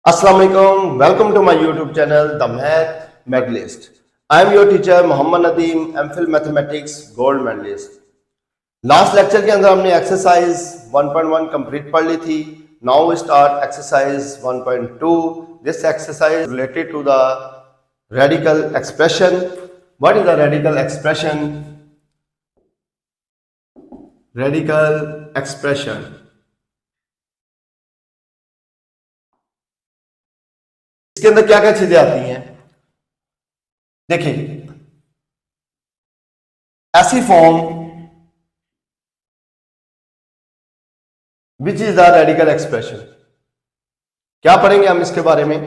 Assalamu alaikum. Welcome to my YouTube channel, The Math Medalist. I am your teacher Muhammad Nadeem, MPhil Mathematics Gold Medalist. Last lecture के अंदर हमने exercise 1.1 complete पढ़ ली थी. Now we start exercise 1.2. This exercise related to the radical expression. What is the radical expression? Radical expression इसके अंदर क्या क्या चीजें आती हैं. देखिए, ऐसी form which is the radical expression. क्या पढ़ेंगे हम इसके बारे में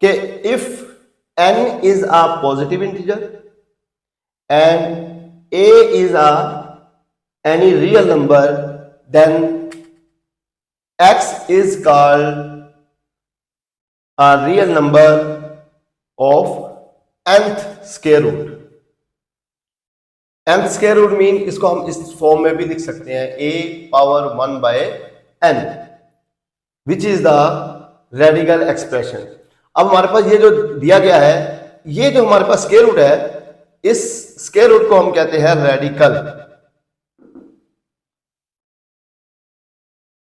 कि if n is a positive integer and a is a any real number, then x is called a real number of nth square root. nth square root mean इसको हम इस फॉर्म में भी लिख सकते हैं a power 1 by n, which is the radical expression. अब हमारे पास ये जो दिया गया है, ये जो हमारे पास स्क्वायर रूट है, इस स्क्वायर रूट को हम कहते हैं रेडिकल.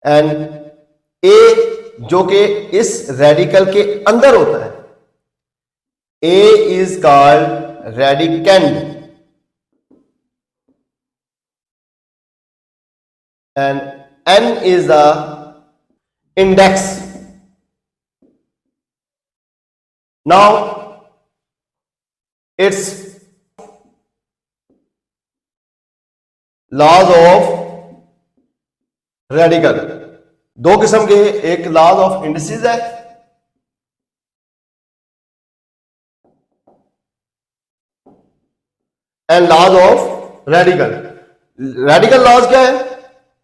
एंड a जो कि इस रेडिकल के अंदर होता है, a is called radicand and n is the index. Now it's laws of radical. दो किस्म के, एक लॉज ऑफ इंडिसेस है and laws of radical. Radical laws क्या है?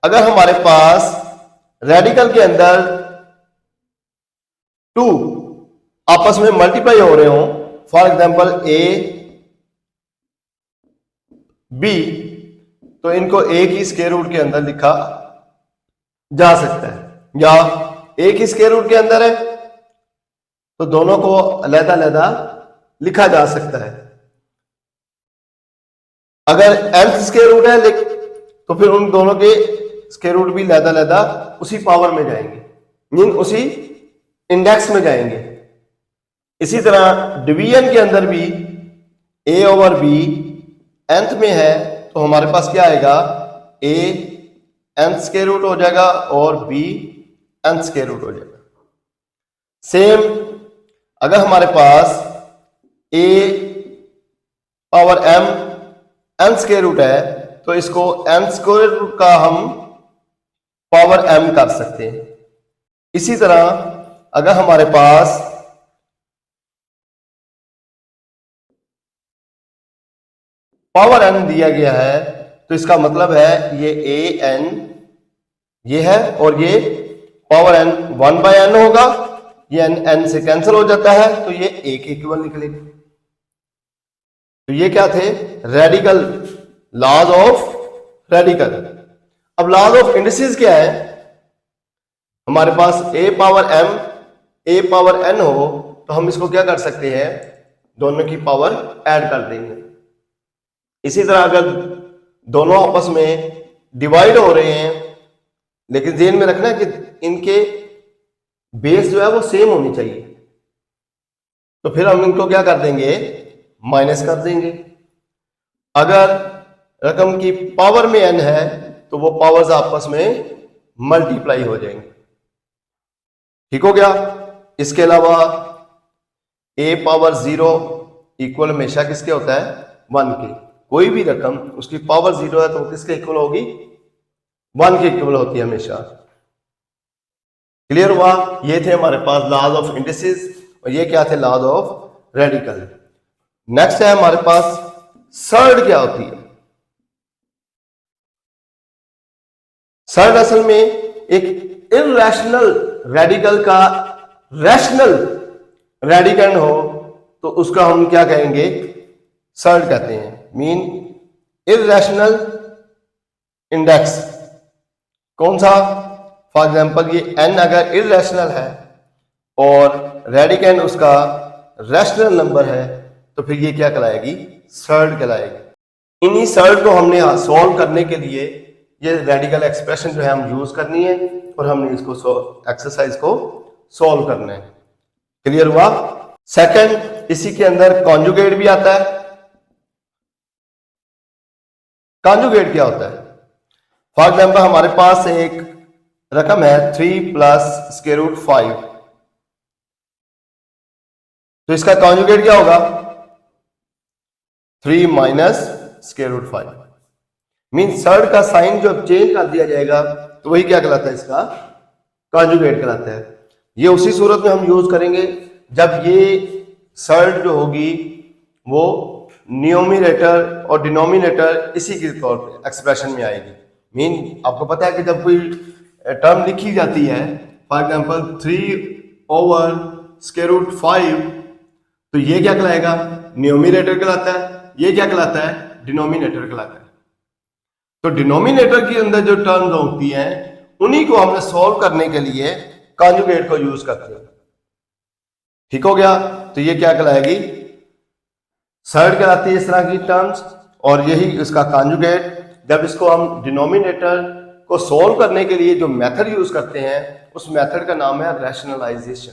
अगर हमारे पास रेडिकल के अंदर टू आपस में मल्टीप्लाई हो रहे हो, फॉर एग्जांपल a b, तो इनको एक ही स्क्वायर रूट के अंदर लिखा जा सकता है, या एक ही स्क्वायर रूट के अंदर है तो दोनों को अलग-अलग लिखा जा सकता है. अगर nth स्क्वायर रूट है तो फिर उन दोनों के स्क्वायर रूट भी अलग-अलग उसी पावर में जाएंगे, मीन उसी इंडेक्स में जाएंगे. इसी तरह डिवीजन के अंदर भी a ओवर b nth में है तो हमारे पास क्या आएगा, a nth स्क्वायर रूट हो जाएगा और b nth स्क्वायर रूट हो जाएगा. सेम अगर हमारे पास a power m nth square root है तो इसको nth स्क्वायर रूट का हम पावर m कर सकते हैं. इसी तरह अगर हमारे पास पावर n दिया गया है तो इसका मतलब है ये a n ये है और ये पावर n 1 बाय n होगा. ये n से कैंसिल हो जाता है तो ये a के इक्वल निकलेगा. तो ये क्या थे? Radical, laws of radical. अब लॉज ऑफ इंडिसेस क्या है? हमारे पास a power m a power n हो तो हम इसको क्या कर सकते हैं, दोनों की पावर ऐड कर देंगे. इसी तरह अगर दोनों आपस में डिवाइड हो रहे हैं, लेकिन ध्यान में रखना है कि इनके बेस जो है वो सेम होनी चाहिए, तो फिर हम इनको क्या कर देंगे, माइनस कर देंगे. अगर रकम की पावर में n है तो वो पावर्स आपस में मल्टीप्लाई हो जाएंगे. ठीक हो गया. इसके अलावा a पावर 0 इक्वल हमेशा किसके होता है, 1 के. कोई भी रकम उसकी पावर 0 है तो वो किसके इक्वल होगी, 1 के इक्वल होती है हमेशा. क्लियर हुआ? ये थे हमारे पास लॉज ऑफ इंडिसेस और ये क्या थे, लॉज ऑफ रेडिकल. नेक्स्ट है हमारे पास सर्ड. क्या होती है सर्ड? असल में एक इररेशनल रेडिकल का रैशनल रेडिकेंड हो तो उसका हम क्या कहेंगे, सर्ड कहते हैं. Mean irrational index. कौन सा? फॉर एग्जाम्पल ये n अगर इररेशनल है और रेडिकन उसका रैशनल नंबर है, तो फिर ये क्या कहलाएगी? सर्ड कहलाएगी। इन्हीं सर्ड को हमने सॉल्व करने के लिए ये रेडिकल एक्सप्रेशन जो है हम यूज करनी है और हमने इसको एक्सरसाइज को सॉल्व करना है। क्लियर हुआ? सेकंड, इसी के अंदर कॉन्जुगेट भी आता है। कॉन्जुगेट क्या होता है? फॉर एग्जाम्पल हमारे पास एक रकम है 3 प्लस स्क्वायर रूट 5, तो इसका कॉन्जुगेट क्या होगा? 3 minus square root 5। Mean surd का साइन जो चेंज कर दिया जाएगा तो वही क्या कहलाता है? इसका कॉन्जुगेट कहलाता है। ये उसी सूरत में हम यूज करेंगे जब ये सर्ड जो होगी वो न्यूमरेटर और डिनोमिनेटर इसी के तौर पे एक्सप्रेशन में आएगी। मीन आपको पता है कि जब कोई टर्म लिखी जाती है, for example 3 over square root 5, तो ये क्या कहलाएगा? न्यूमरेटर कहलाता है। ये क्या कहलाता है? डिनोमिनेटर कहलाता है। तो डिनोमिनेटर के अंदर जो टर्म्स होती हैं उन्हीं को हमने सॉल्व करने के लिए कॉन्जुगेट को यूज करते हैं। ठीक हो गया? तो ये क्या कहलाएगी? सर्ड कहलाती है इस तरह की टर्म्स, और यही इसका कॉन्जुगेट। जब इसको हम डिनोमिनेटर को सॉल्व करने के लिए जो मेथड यूज करते हैं उस मेथड का नाम है रैशनलाइजेशन।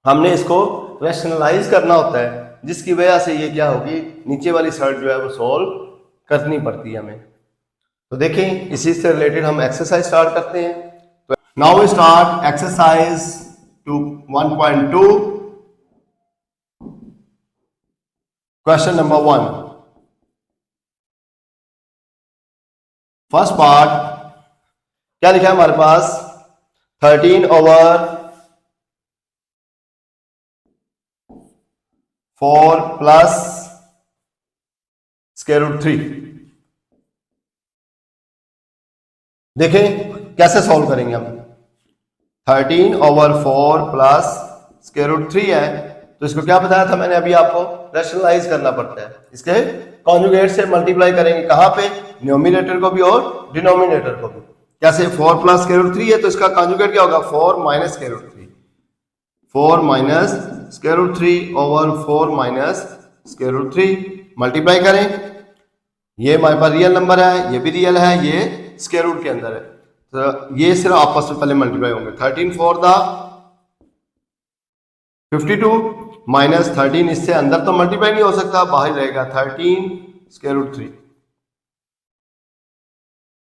हमने इसको रैशनलाइज करना होता है, जिसकी वजह से ये क्या होगी? नीचे वाली सर्ड जो है वो सॉल्व करनी पड़ती है हमें। तो देखें, इसी से रिलेटेड हम एक्सरसाइज स्टार्ट करते हैं। तो now we start exercise 1.2, question number 1। First part क्या लिखा है हमारे पास? 13 ओवर 4 प्लस स्क्वायर रूट 3। देखें कैसे सॉल्व करेंगे हम। 13 ओवर 4 प्लस स्क्वायर रूट 3 है, तो इसको क्या बताया था मैंने अभी आपको? रैशनलाइज करना पड़ता है। इसके कॉन्जुगेट से मल्टीप्लाई करेंगे, कहां पे? न्यूमरेटर को भी और डिनोमिनेटर को भी। कैसे? 4 प्लस स्क्वायर रूट 3 है, तो इसका कॉन्जुगेट क्या होगा? 4 minus square root 3। 4 minus square root 3 over 4 minus square root 3। Multiply करें, ये हमारे पास रियल नंबर है, ये भी रियल है, ये स्क्वायर रूट के अंदर है, तो ये सिर्फ आपस में पहले मल्टीप्लाई होंगे। 13 4 दा 52 माइनस 13, इससे अंदर तो मल्टीप्लाई नहीं हो सकता, बाहर रहेगा 13 स्क्वायर रूट 3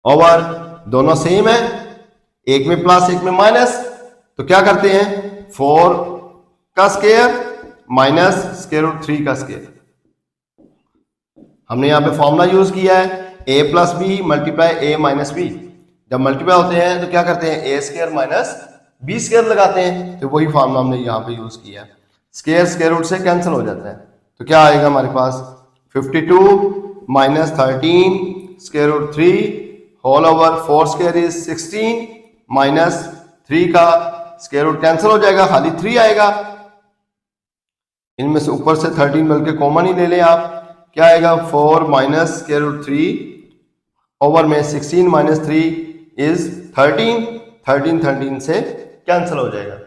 ओवर, दोनों सेम है, एक में प्लस एक में माइनस, तो क्या करते हैं? 4 का स्क्वायर माइनस स्क्वायर रूट 3 का स्क्वायर। हमने यहां पे फॉर्मूला यूज किया है a plus B multiply a minus B. जब मल्टीप्लाई होते हैं तो क्या करते हैं? a square minus B square लगाते हैं, तो वही फॉर्मूला हमने यहां पे यूज किया है। स्क्वायर स्क्वायर रूट से कैंसिल हो जाता है, तो क्या आएगा हमारे पास? 52 minus 13 square root 3 whole over 4 square is 16 minus 3 का स्क्वायर रूट कैंसिल हो जाएगा, खाली 3 आएगा। इनमें से ऊपर से 13 बल्कि कॉमन ही ले लें आप, क्या आएगा? 4 माइनस स्क्वायर रूट 3 ओवर में 16 माइनस 3 इज 13। 13 से कैंसिल हो जाएगा।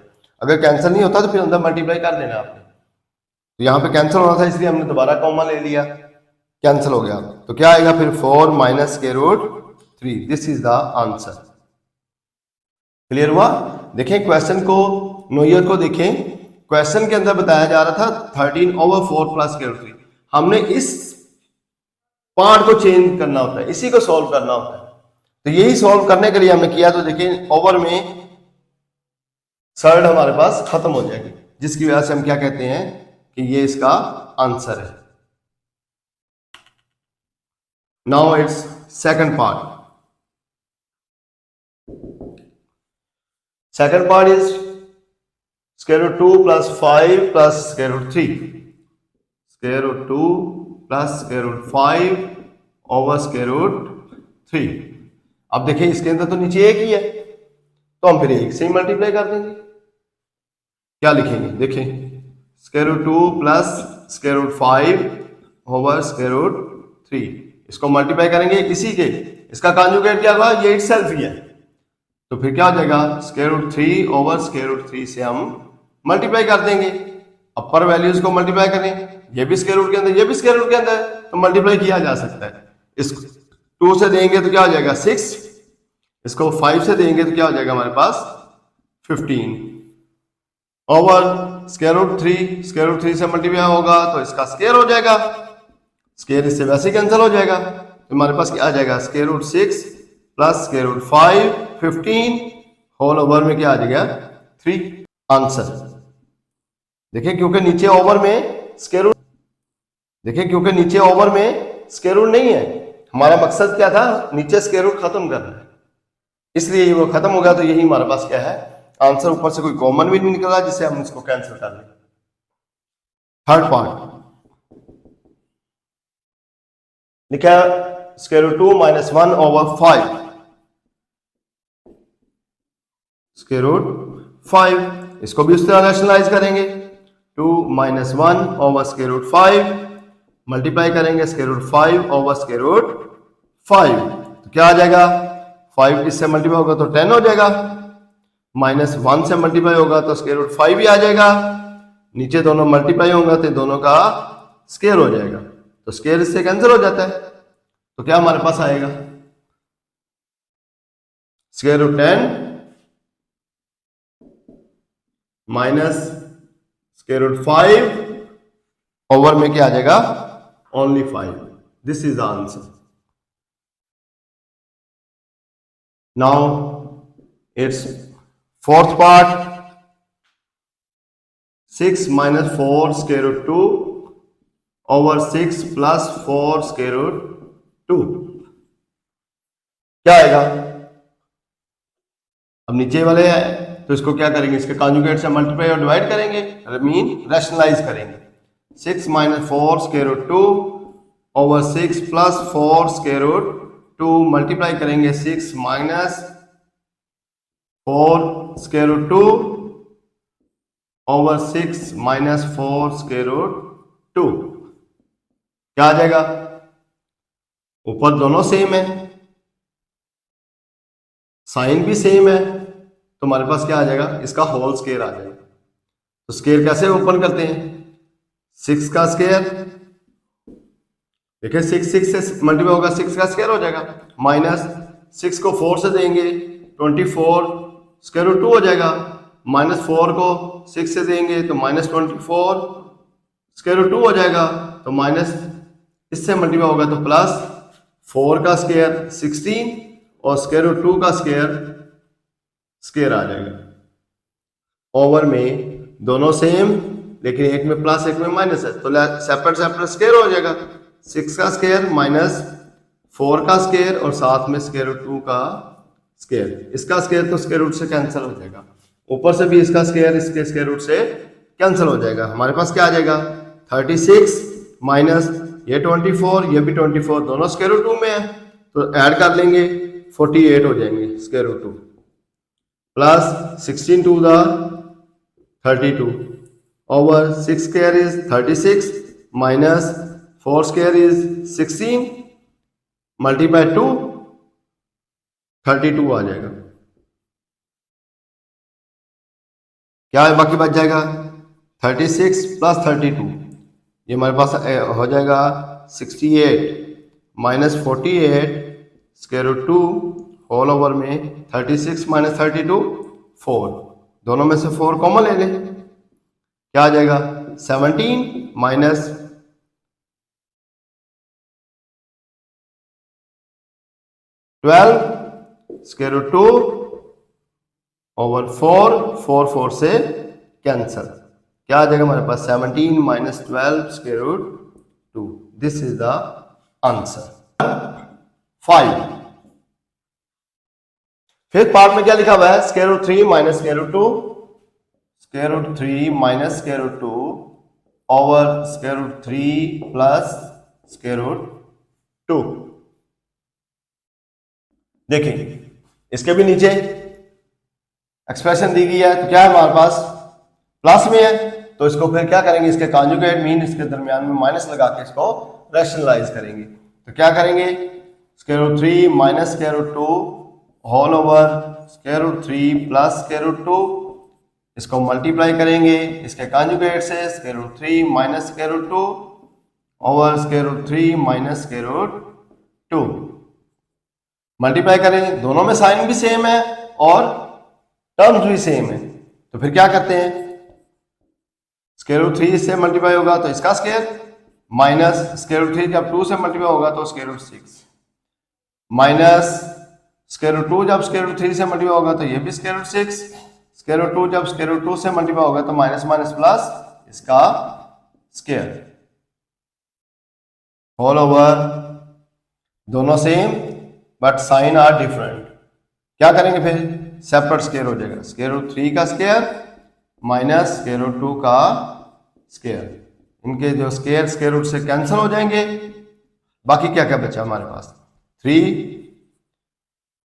अगर कैंसिल नहीं होता तो फिर अंदर मल्टीप्लाई कर देना आपने, तो यहां पे कैंसिल होना था इसलिए हमने दोबारा कॉमन ले लिया, कैंसिल हो गया। तो क्या आएगा फिर? 4 minus square root 3। This is the answer. Clear हुआ? देखें क्वेश्चन को, नोयर को देखें। क्वेश्चन के अंदर बताया जा रहा था 13 ओवर 4 प्लस स्क्वायर रूट 3। हमने इस पार्ट को चेंज करना होता है, इसी को सॉल्व करना होता है, तो यही सॉल्व करने के लिए हमने किया। तो देखिए ओवर में सर्ड हमारे पास खत्म हो जाएगी, जिसकी वजह से हम क्या कहते हैं कि ये इसका आंसर है। Now it's second part. Second part is square root 2 plus 5 plus square root 3। Square root 2 plus square root 5 over square root 3। अब देखिए इसके अंदर तो नीचे एक ही है, तो हम फिर एक से ही मल्टीप्लाई कर देंगे। क्या लिखेंगे? देखें, square root 2 plus square root 5 over square root 3, इसको मल्टीप्लाई करेंगे इसी के, इसका कॉन्जुगेट क्या होगा? ये इटसेल्फ ही है, तो फिर क्या हो जाएगा? Square root 3 over square root 3 से हम मल्टीप्लाई कर देंगे, अपर वैल्यूज को मल्टीप्लाई करें, ये भी स्क्वायर रूट के अंदर, ये भी स्क्वायर रूट के अंदर, तो मल्टीप्लाई किया जा सकता है। इसको 2 से देंगे तो क्या हो जाएगा 6, इसको 5 से देंगे तो क्या हो जाएगा हमारे पास 15 over square root 3, square root 3 से मल्टीप्लाई होगा तो इसका स्क्वायर हो जाएगा, स्क्वायर इससे वैसे कैंसिल हो जाएगा, तो हमारे पास क्या आ जाएगा square root 6 plus square root 5 15 whole over में क्या आ जाएगा 3 आंसर। देखिए क्योंकि नीचे ओवर में स्क्वायर रूट, देखिए क्योंकि नीचे ओवर में स्क्वायर रूट नहीं है, हमारा मकसद क्या था नीचे स्क्वायर रूट खत्म करना है, इसलिए वो खत्म हो गया, तो यही हमारे पास क्या है आंसर। ऊपर से कोई कॉमन भी नहीं निकला जिससे हम इसको कैंसिल कर लें। थर्ड पार्ट लिखा square root 2 minus 1 over 5, square root 5, इसको भी उस तरह रैशनलाइज करेंगे, 2 minus 1 over square root 5 multiply करेंगे square root 5 over square root 5, तो क्या आ जाएगा 5 इससे मल्टीप्लाई होगा तो 10 हो जाएगा, माइनस 1 से मल्टीप्लाई होगा तो स्क्वायर रूट 5 ही आ जाएगा, नीचे दोनों मल्टीप्लाई होगा तो दोनों का स्क्वायर हो जाएगा, तो स्क्वायर इससे कैंसिल हो जाता है, तो क्या हमारे पास आएगा square root 10 minus square root 5 over में क्या आ जाएगा only 5, this is the answer. Now it's fourth part, 6 minus 4 square root 2 over 6 plus 4 square root 2, क्या आएगा, अब नीचे वाले हैं तो इसको क्या करेंगे इसके कॉन्जुगेट से मल्टीप्लाई और डिवाइड करेंगे, मीन रैशनलाइज करेंगे, 6 minus 4 square root 2 over 6 plus 4 square root 2 multiply करेंगे 6 minus 4 square root 2 over 6 minus 4 square root 2, क्या आ जाएगा, ऊपर दोनों सेम है, साइन भी सेम है, तो हमारे पास क्या आ जाएगा इसका होल स्क्वायर आ जाएगा। तो स्क्वायर कैसे ओपन करते हैं, 6 का स्क्वायर, देखिए 6 से मल्टीप्लाई होगा 6 का स्क्वायर हो जाएगा, माइनस 6 को 4 से देंगे 24 स्क्वायर रूट 2 हो जाएगा, माइनस 4 को 6 से देंगे तो माइनस 24 स्क्वायर रूट 2 हो जाएगा, तो माइनस इससे मल्टीप्लाई होगा तो प्लस 4 का स्क्वायर 16 और स्क्वायर रूट 2 का स्क्वायर आ जाएगा। ओवर में दोनों सेम लेकिन एक में प्लस एक में माइनस है, तो सेपरेट सेपरेट स्क्वायर हो जाएगा, 6 का स्क्वायर माइनस 4 का स्क्वायर और साथ में स्क्वायर रूट 2 का स्क्वायर, इसका स्क्वायर तो स्क्वायर रूट से कैंसिल हो जाएगा, ऊपर से भी इसका स्क्वायर इसके स्क्वायर रूट से कैंसिल हो जाएगा, हमारे पास क्या आ जाएगा 36 माइनस ये 24 ये भी 24 दोनों स्क्वायर रूट 2 में है, तो ऐड कर लेंगे 48 हो जाएंगे square root 2 plus 16 to the 32 over 6 square is 36 minus 4 square is 16 multiply 2 32 आ जाएगा, क्या है बाकी बच जाएगा 36 प्लस 32, ये हमारे पास हो जाएगा 68 minus 48 square root 2 whole over में 36 माइनस 32 4, दोनों में से 4 कॉमन ले लें, क्या आ जाएगा 17 माइनस 12 स्क्वायर रूट 2 ओवर 4 से कैंसल, क्या आ जाएगा हमारे पास 17 minus 12 square root 2, this is the answer. 5 fifth part में क्या लिखा हुआ है square root 3 minus square root 2, square root 3 minus square root 2 over square root 3 plus square root 2। देखिए इसके भी नीचे एक्सप्रेशन दी गई है, तो क्या है हमारे पास प्लस में है, तो इसको फिर क्या करेंगे इसके कॉन्जुगेट मीन इसके दरमियान में माइनस लगा के इसको रैशनलाइज करेंगे, तो क्या करेंगे square root 3 minus square root 2 whole over square root 3 plus square root 2, इसको मल्टीप्लाई करेंगे इसके कॉन्जुगेट से square root 3 minus square root 2 over square root 3 minus square root 2। Multiply करें, दोनों में साइन भी सेम है और टर्म्स भी सेम है, तो फिर क्या करते हैं, स्क्वायर रूट 3 से मल्टीप्लाई होगा तो इसका स्क्वायर माइनस स्क्वायर रूट 3 जब 2 से मल्टीप्लाई होगा तो square root 6 minus square root 2 जब स्क्वायर रूट 3 से मल्टीप्लाई होगा तो ये भी स्क्वायर रूट 6, स्क्वायर रूट 2 जब स्क्वायर रूट 2 से मल्टीप्लाई होगा तो माइनस माइनस प्लस इसका स्क्वायर होल ओवर, दोनों same but sign are different. क्या करेंगे फिर, सेपरेट स्क्वायर हो जाएगा, स्क्वायर रूट 3 का स्क्वायर माइनस स्क्वायर रूट 2 का स्क्वायर, इनके जो स्क्वायर रूट से कैंसिल हो जाएंगे, बाकी क्या क्या बचा हमारे पास 3,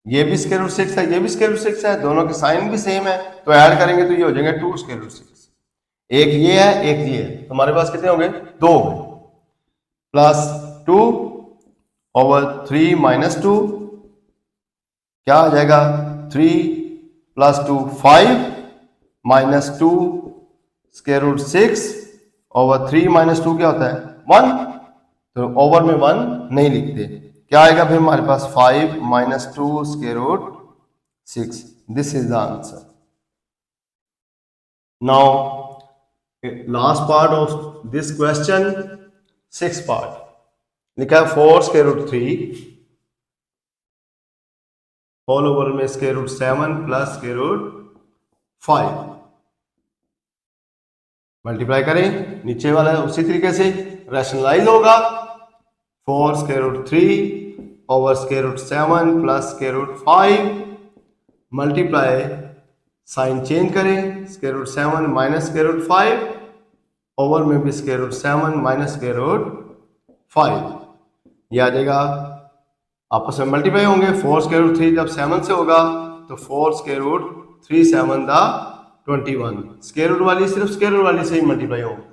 ये भी स्क्वायर रूट 6 है, ये भी स्क्वायर रूट 6 है, दोनों के साइन भी सेम है, तो ऐड करेंगे तो ये हो जाएंगे 2 स्क्वायर रूट 6, एक ये है एक ये है, तो हमारे पास कितने होंगे 2 प्लस 2 ओवर 3 माइनस 2, क्या आ जाएगा 3 plus 2 5 minus 2 square root 6 over 3 minus 2 क्या होता है 1, तो ओवर में 1 नहीं लिखते, क्या आएगा फिर हमारे पास 5 minus 2 square root 6, this is the answer. Now last part of this question, 6th part लिखा है 4 स्क्वायर रूट 3 होल ओवर में square root 7 plus square root 5, multiply करें, नीचे वाला उसी तरीके से रैशनलाइज होगा, 4 square root 3 over square root 7 plus square root 5, multiply sign change करें, square root 7 minus square root 5 over में भी square root 7 minus square root 5, ये आ जाएगा, आपस में मल्टीप्लाई होंगे, 4 स्क्वायर रूट 3 जब 7 से होगा तो 4 स्क्वायर रूट 3 7 दा 21, स्क्वायर रूट वाली सिर्फ स्क्वायर रूट वाली से ही मल्टीप्लाई होगी,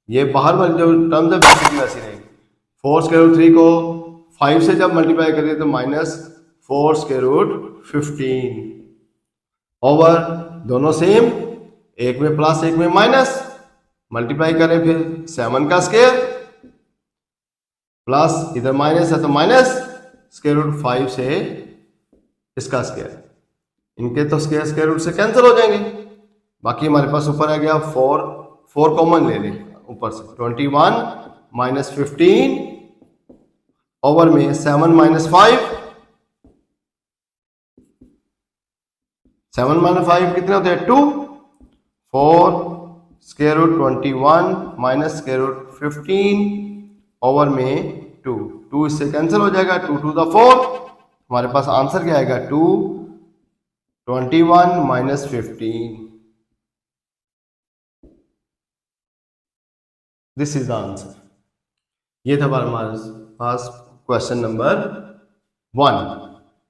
ये बाहर वाली जो टर्म्स है बेसिकली वैसी रहेगी, 4 स्क्वायर रूट 3 को 5 से जब मल्टीप्लाई करें तो माइनस 4 स्क्वायर रूट 15 ओवर, दोनों सेम, एक में प्लस एक में माइनस, मल्टीप्लाई करें फिर 7 का स्क्वायर प्लस इधर माइनस है तो माइनस स्क्वायर रूट 5 से इसका स्क्वायर, इनके तो स्क्वायर रूट से कैंसिल हो जाएंगे, बाकी हमारे पास ऊपर आ गया 4 कॉमन ले लें ऊपर से, 21 माइनस 15 ओवर में 7 माइनस 5, 7 माइनस 5 कितने होते हैं 2, 4 square root 21 minus square root 15 over में 2 इससे कैंसिल हो जाएगा, 2 टू द 4, हमारे पास आंसर क्या आएगा 2 21 minus 15, this is the answer. ये था हमारे पास question number 1।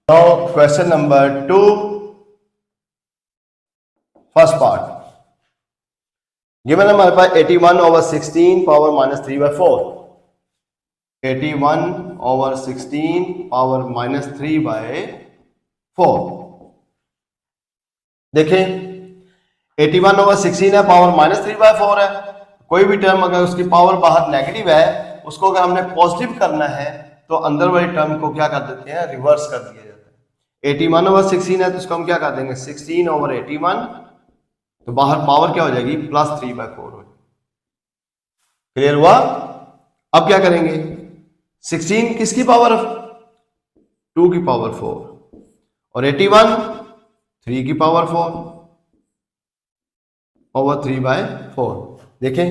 Now question number 2, first part, given हमारे पास 81 over 16 power minus 3/4, 81 over 16 power minus 3/4, देखें 81 ओवर 16 है, पावर माइनस 3/4 है, कोई भी टर्म अगर उसकी पावर बाहर नेगेटिव है उसको अगर हमने पॉजिटिव करना है तो अंदर वाली टर्म को क्या कर देते हैं, रिवर्स कर दिया जाता है। 81 ओवर 16 है तो इसको हम क्या कर देंगे 16 ओवर 81, तो बाहर पावर क्या हो जाएगी प्लस 3/4 हो जाएगी, क्लियर हुआ। अब क्या करेंगे, 16 किसकी पावर 2 की पावर 4 और 81 3 की पावर 4 ओवर 3/4, देखें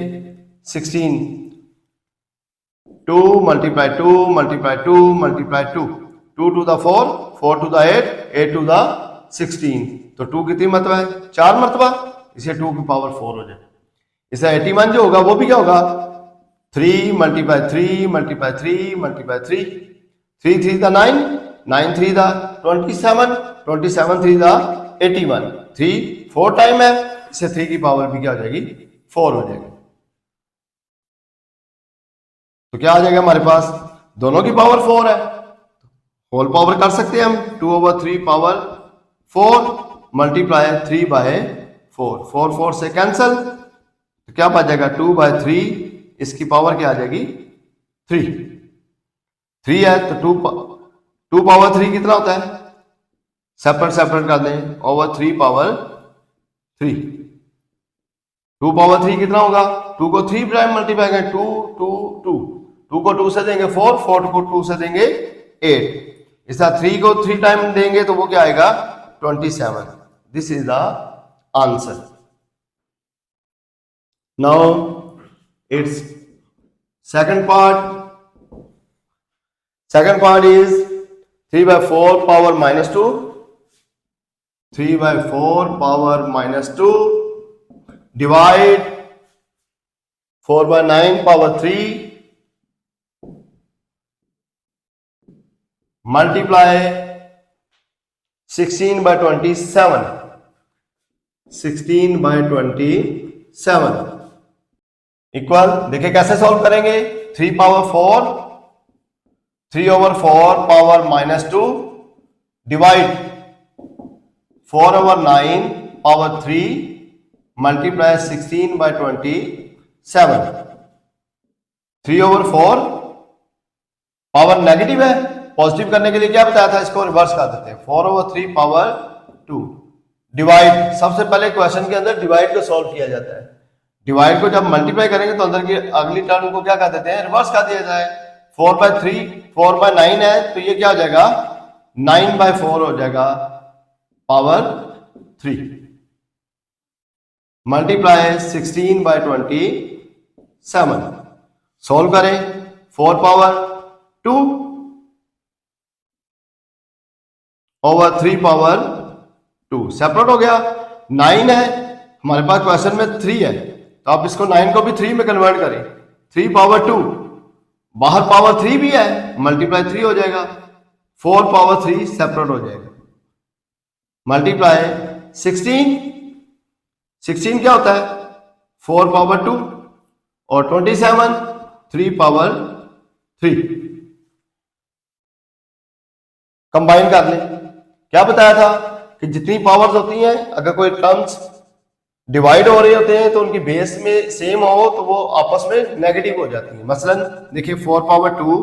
16 2 multiply 2 multiply 2 multiply 2, 2 to the 4, 4 to the 8, 8 to the 16, तो 2 कितनी मरतबा है 4 मरतबा, इसे 2 की पावर 4 हो जाए। इसे 81 जो होगा वो भी क्या होगा 3 multiply 3 multiply 3 multiply 3, 3 3 the 9, 9 3 the 27, 27 3 the 81, 3 4 time है, इसे 3 की पावर भी क्या हो जाएगी 4 हो जाएगी, तो क्या आ जाएगा हमारे पास दोनों की पावर 4 है, होल पावर कर सकते हैं हम, 2 ओवर 3 पावर 4 मल्टीप्लाई 3/4, 4, 4 4 से कैंसल, तो क्या बचेगा 2/3, इसकी पावर क्या आ जाएगी 3, 3 है तो 2 पावर 3 कितना होता है, सेपरेट सेपरेट कर दें, ओवर 3 पावर 3, 2 पावर 3 कितना होगा, 2 को 3 प्राइम मल्टीप्लाई करें 2 2 2, 2 को 2 से देंगे 4, 4 को 2 से देंगे 8, इस तरह 3 को 3 टाइम देंगे तो वो क्या आएगा 27। This is the answer. Now it's second part. Second part is 3/4 power minus 2, 3/4 power minus 2 divide 4/9 power 3 multiply 16/27, 16/27 equal, देखिए कैसे सॉल्व करेंगे, 3/4 3/4 power minus 2 divide 4/9 power 3 multiply 16/27। 3/4 power negative है, पॉजिटिव करने के लिए क्या बताया था, इसको रिवर्स कर देते हैं, 4/3 पावर 2 डिवाइड, सबसे पहले क्वेश्चन के अंदर डिवाइड को सॉल्व किया जाता है, डिवाइड को जब मल्टीप्लाई करेंगे तो अंदर की अगली टर्म को क्या कर देते हैं, रिवर्स कर दिया जाए। 4/9 है तो ये क्या हो जाएगा 9/4 हो जाएगा पावर 3 मल्टीप्लाई 16/27। सॉल्व करें, 4 पावर 2 ओवर 3 पावर 2 सेपरेट हो गया। 9 है हमारे पास, क्वेश्चन में 3 है तो आप इसको 9 को भी 3 में कन्वर्ट करें, 3 पावर 2, बाहर पावर 3 भी है, मल्टीप्लाई 3 हो जाएगा, 4 पावर 3 सेपरेट हो जाएगा, मल्टीप्लाई 16, 16 क्या होता है 4 पावर 2 और 27 3 पावर 3, कंबाइन कर लें। क्या बताया था कि जितनी पावर्स होती हैं, अगर कोई टर्म्स डिवाइड हो रहे होते हैं तो उनकी बेस में सेम हो तो वो आपस में नेगेटिव हो जाती है। मसलन देखिए 4 पावर 2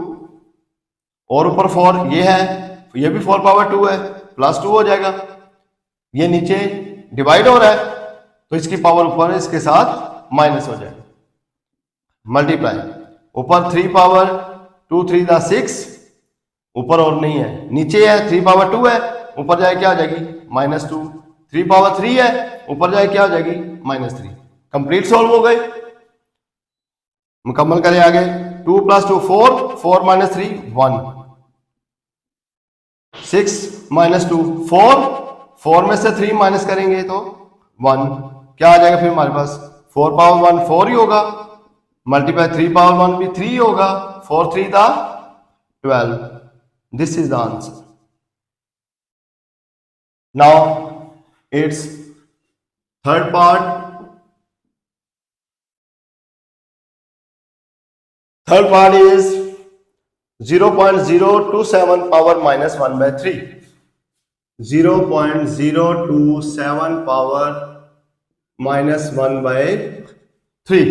और ऊपर 4 ये है, ये भी 4 पावर 2 है, प्लस 2 हो जाएगा, ये नीचे डिवाइड हो रहा है तो इसकी पावर ऊपर इसके साथ माइनस हो जाएगा, मल्टीप्लाई, ऊपर 3 पावर 2 3 दा 6, ऊपर और नहीं है, नीचे है 3 पावर 2 है, ऊपर जाए क्या आ जाएगी -2, 3 पावर 3 है, ऊपर जाए क्या आ जाएगी -3। कंप्लीट सॉल्व हो गए, मुकम्मल करें आगे। 2 + 2 4, 4 - 3 1, 6 - 2 4, 4 में से 3 माइनस करेंगे तो 1, क्या आ जाएगा फिर हमारे पास 4 पावर 1 4 ही होगा, मल्टीप्लाई 3 पावर 1 भी 3 होगा, 4 3 दा 12। This is the answer. Now it's third part. Third part is 0.027 power -1/3, 0.027 power -1/3।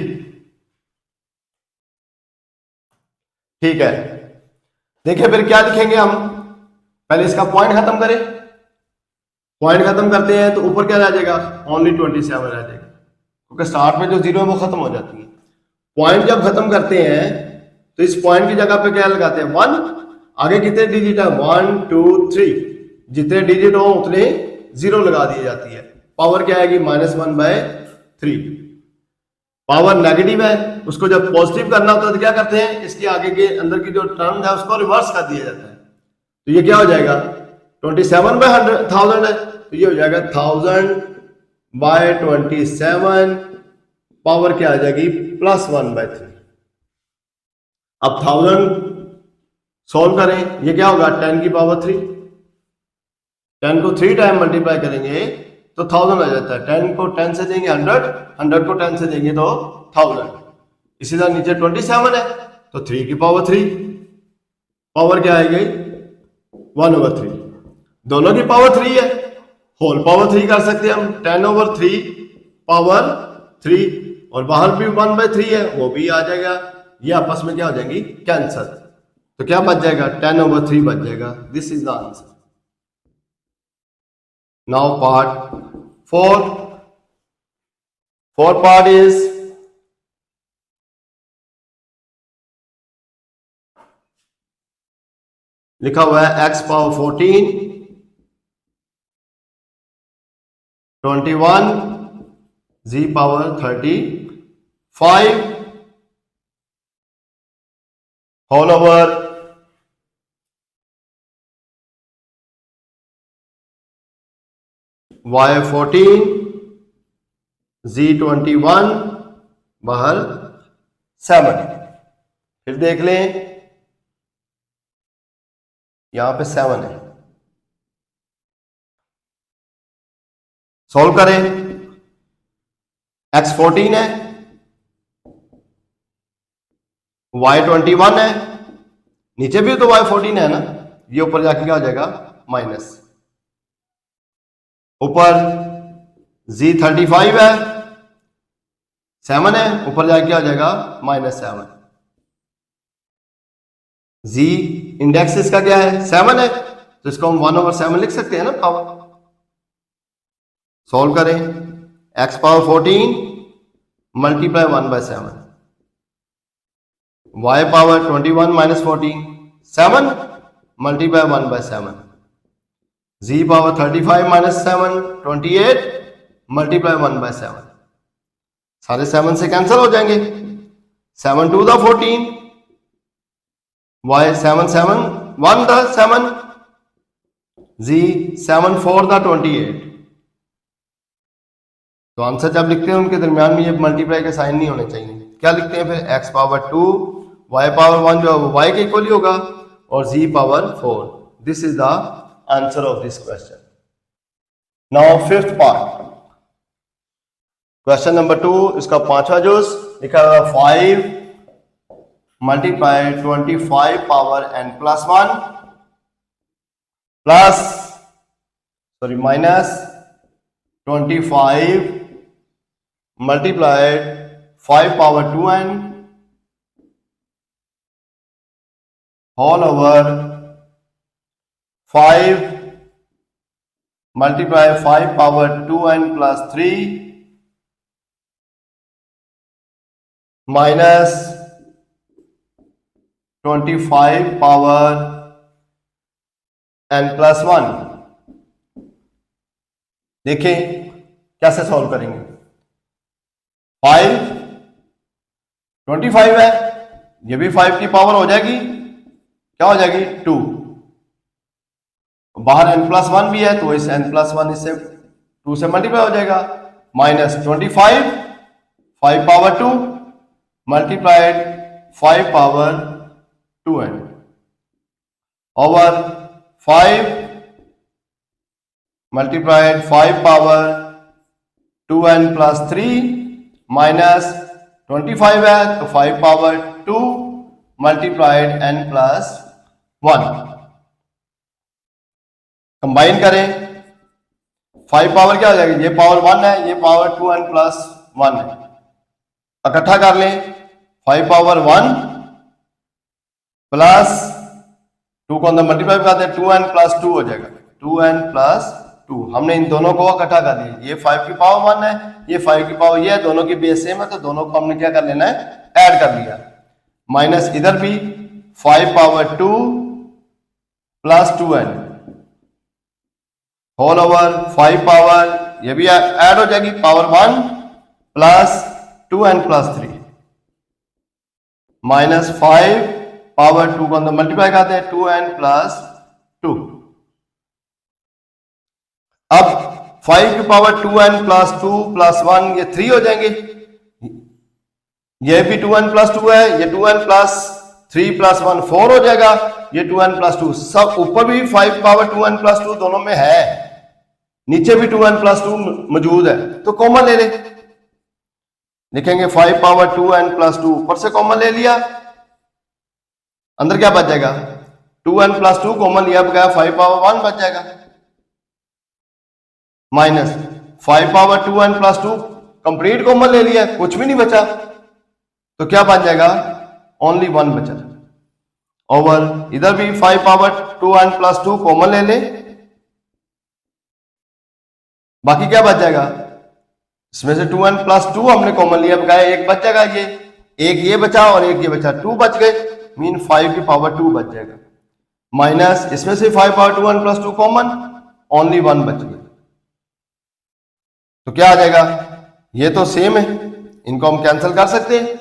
ठीक है, देखिए फिर क्या लिखेंगे हम, पहले इसका पॉइंट खत्म करें, पॉइंट खत्म करते हैं तो ऊपर क्या रह जाएगा ओनली 27 रह जाएगा, क्योंकि स्टार्ट में जो जीरो है वो खत्म हो जाती है। पॉइंट जब खत्म करते हैं तो इस पॉइंट की जगह पे क्या लगाते हैं 1, आगे कितने डिजिट है 1 2 3, जितने डिजिट हो उतने जीरो लगा दी जाती है, पावर क्या आएगी -1/3। पावर नेगेटिव है, उसको जब पॉजिटिव करना होता है तो क्या करते हैं, इसके आगे के अंदर की जो टर्म है उसको रिवर्स कर दिया जाता है, तो ये क्या हो जाएगा 27/1000 है तो ये हो जाएगा 1000/27, पावर क्या आ जाएगी +1/3। अब 1000 सॉल्व करें, ये क्या होगा 10 की पावर 3, 10 को 3 टाइम मल्टीप्लाई करेंगे तो 1000 आ जाता है, 10 को 10 से देंगे 100, 100 को 10 से देंगे तो 1000। इसी तरह नीचे 27 है तो 3 की पावर 3, पावर क्या आएगी 1/3, दोनों की पावर 3 है, होल पावर 3 कर सकते हैं हम, 10/3 पावर 3 और बाहर भी 1/3 है, वो भी आ जाएगा। ये आपस में क्या हो जाएंगी, कैंसल। तो क्या बच जाएगा, 10/3 बच जाएगा। This is the answer. Now part 4 part is लिखा हुआ है x power 14 21 z power 35 whole over y 14 z 21 बाहर 7। फिर देख लें, यहां पे 7 है, सॉल्व करें। x 14 है, y 21 है, नीचे भी तो y 14 है ना, ये ऊपर जाके क्या हो जाएगा, माइनस। ऊपर z 35 है, 7 है, ऊपर जाके क्या हो जाएगा, -7। z इंडेक्स इसका क्या है, 7 है, तो इसको हम 1/7 लिख सकते हैं ना पावर। सॉल्व करें, x power 14 multiply 1/7, y power 21 - 14 7 multiply 1/7, z power 35 - 7 28 multiply 1/7। सारे 7 से कैंसिल हो जाएंगे। 7 2 the 14, y 7 7 1 the 7, z 7 4 the 28। तो आंसर जब लिखते हैं उनके दरमियान में ये मल्टीप्लाई के साइन नहीं होने चाहिए। क्या लिखते हैं फिर, x पावर 2 y पावर 1 जो है वो y के इक्वल ही होगा और z power 4। This is the answer of this question. Now fifth part, question number 2, इसका पांचवा जूस लिखा हुआ 5 multiply 25 power n plus 1 plus minus 25 multiplied 5 power 2n whole over 5 multiply 5 power 2n plus 3 minus 25 power n plus 1। देखिए कैसे solve करेंगे। 5 25 है, ये भी 5 की पावर हो जाएगी, क्या हो जाएगी 2। बाहर n प्लस 1 भी है तो इस n प्लस 1 इससे 2 से मल्टीप्लाई हो जाएगा। Minus 25 5 power 2 multiplied 5 power 2n over 5 multiplied 5 power 2n plus 3 minus 25 है तो 5 power 2 multiplied n plus 1। Combine करें, 5 पावर क्या हो जाएगी, ये पावर 1 है, ये पावर 2n प्लस 1 है। इकट्ठा कर लें, 5 पावर 1 प्लस 2 को अंदर मल्टीप्लाई कर दें, 2n प्लस 2 हो जाएगा, 2n प्लस 2। हमने इन दोनों को इकट्ठा कर दिया, ये 5 की पावर 1 है, ये 5 की पावर ये है, दोनों की बेस सेम है तो दोनों को हमने क्या कर लेना है, ऐड कर लिया। माइनस इधर भी 5 power 2 plus 2n whole over 5 power, ये भी ऐड हो जाएगी, power 1 plus 2n plus 3 minus 5 power 2 को अंदर मल्टीप्लाई करते हैं, 2n प्लस 2। अब 5 की पावर 2n प्लस 2 प्लस 1 ये 3 हो जाएंगे, ये भी 2n प्लस 2 है, ये 2n प्लस 3 प्लस 1 4 हो जाएगा, ये 2n प्लस 2। सब ऊपर भी 5 पावर 2n प्लस 2 दोनों में है, नीचे भी 2n प्लस 2 मौजूद है, तो कॉमन ले लें। लिखेंगे 5 पावर 2n प्लस 2 ऊपर से कॉमन ले लिया, अंदर क्या बच जाएगा, 2n प्लस 2 कॉमन लिया बगैर 5 पावर 1 बच जाएगा, minus 5 power 2n plus 2 complete common ले लिया, कुछ भी नहीं बचा, तो क्या बन जाएगा, ओनली 1 बचा। ओवर इधर भी 5 पावर 2n प्लस 2 कॉमन ले ले, बाकी क्या बच जाएगा, इसमें से 2n प्लस 2 हमने कॉमन लिया, बकाया एक बच जाएगा, ये बचा और एक ये बचा, 2 बच गए, मीन 5 की पावर 2 बच जाएगा, माइनस इसमें से 5 power 2n plus 2 common, only 1 बच गया। तो क्या आ जाएगा, ये तो सेम है, इनको हम कैंसिल कर सकते हैं,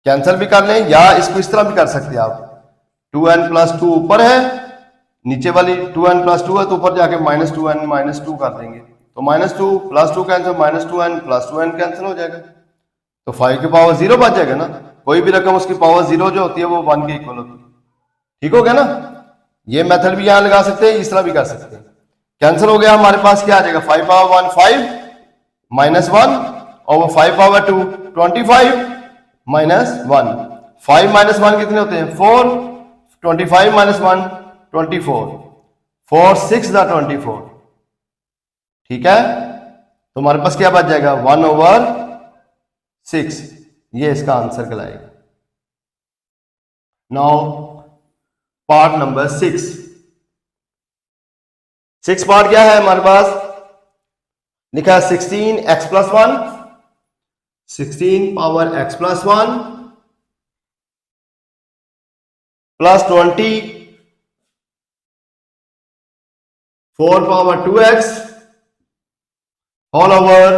कैंसिल भी कर लें, या इसको इस तरह भी कर सकते हैं आप, 2n प्लस 2 ऊपर है, नीचे वाली 2n प्लस 2 है, तो ऊपर जाके माइनस 2n माइनस 2 कर देंगे, तो -2 plus 2 cancel, -2n plus 2n cancel हो जाएगा, तो 5 की पावर 0 बच जाएगा ना, कोई भी रकम उसकी पावर 0 जो होती है वो 1 के इक्वल होती है, ठीक हो गया ना। ये मेथड भी यहां लगा सकते हैं, इस तरह भी कर सकते हैं, कैंसिल हो गया, हमारे पास क्या आ जाएगा, 5 पावर 1 5 माइनस 1 और 5 पावर 2 25 माइनस 1, 5 माइनस 1 कितने होते हैं 4, 25 माइनस 1 24, 4 6 दा 24, ठीक है, तो हमारे पास क्या बच जाएगा 1/6, ये इसका आंसर कहलाएगा। नाउ पार्ट नंबर 6 पार्ट क्या है हमारे पास, लिखा है 16x plus 1, 16 power x plus 1 plus 20 4 power 2x whole over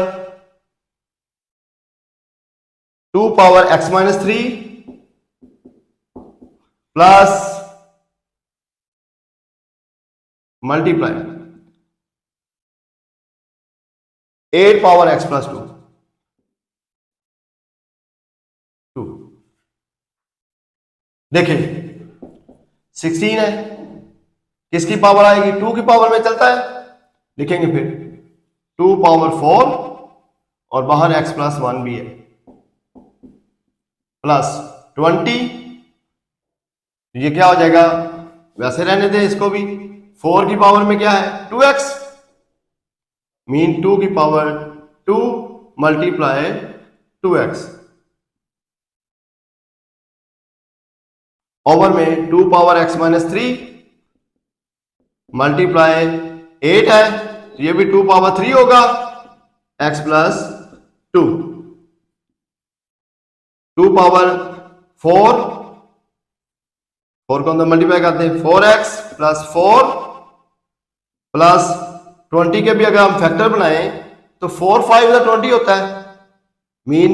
2 power x minus 3 plus multiply 8 power x plus 2 देखिए 16 है, किसकी पावर आएगी, 2 की पावर में चलता है, लिखेंगे फिर 2 पावर 4 और बाहर x प्लस 1 भी है, प्लस 20, ये क्या हो जाएगा, वैसे रहने दें इसको भी, 4 की पावर में क्या है 2x, मीन 2 की पावर 2 मल्टीप्लाई 2x, ओवर में 2 पावर x माइनस 3 मल्टीप्लाई 8 है, तो ये भी 2 पावर 3 होगा, x प्लस 2, 2 पावर 4 को अंदर मल्टीप्लाई करते हैं, 4x प्लस 4 प्लस 20 के भी अगर हम फैक्टर बनाएं तो 4 5 का 20 होता है, mean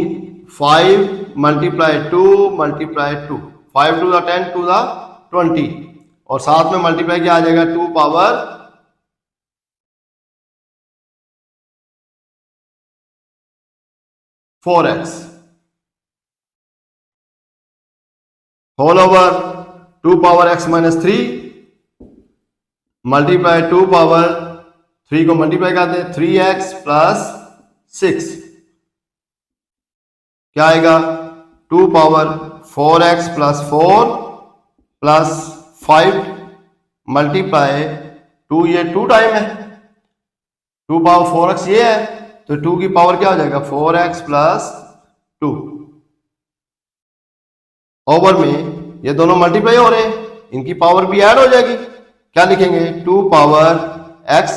5 multiply 2 multiply 2, 5 to the 10 to the 20, और साथ में मल्टीप्लाई क्या आ जाएगा 2 power 4x whole over 2 power x minus 3 multiply 2 power 3 को मल्टीप्लाई करते हैं 3x प्लस 6, क्या आएगा 2 power 4x plus 4 plus 5 multiply 2, ये 2 टाइम है, 2 पावर 4x ये है, तो 2 की पावर क्या हो जाएगा 4x प्लस 2, ओवर में ये दोनों मल्टीप्लाई हो रहे हैं, इनकी पावर भी ऐड हो जाएगी, क्या लिखेंगे 2 power x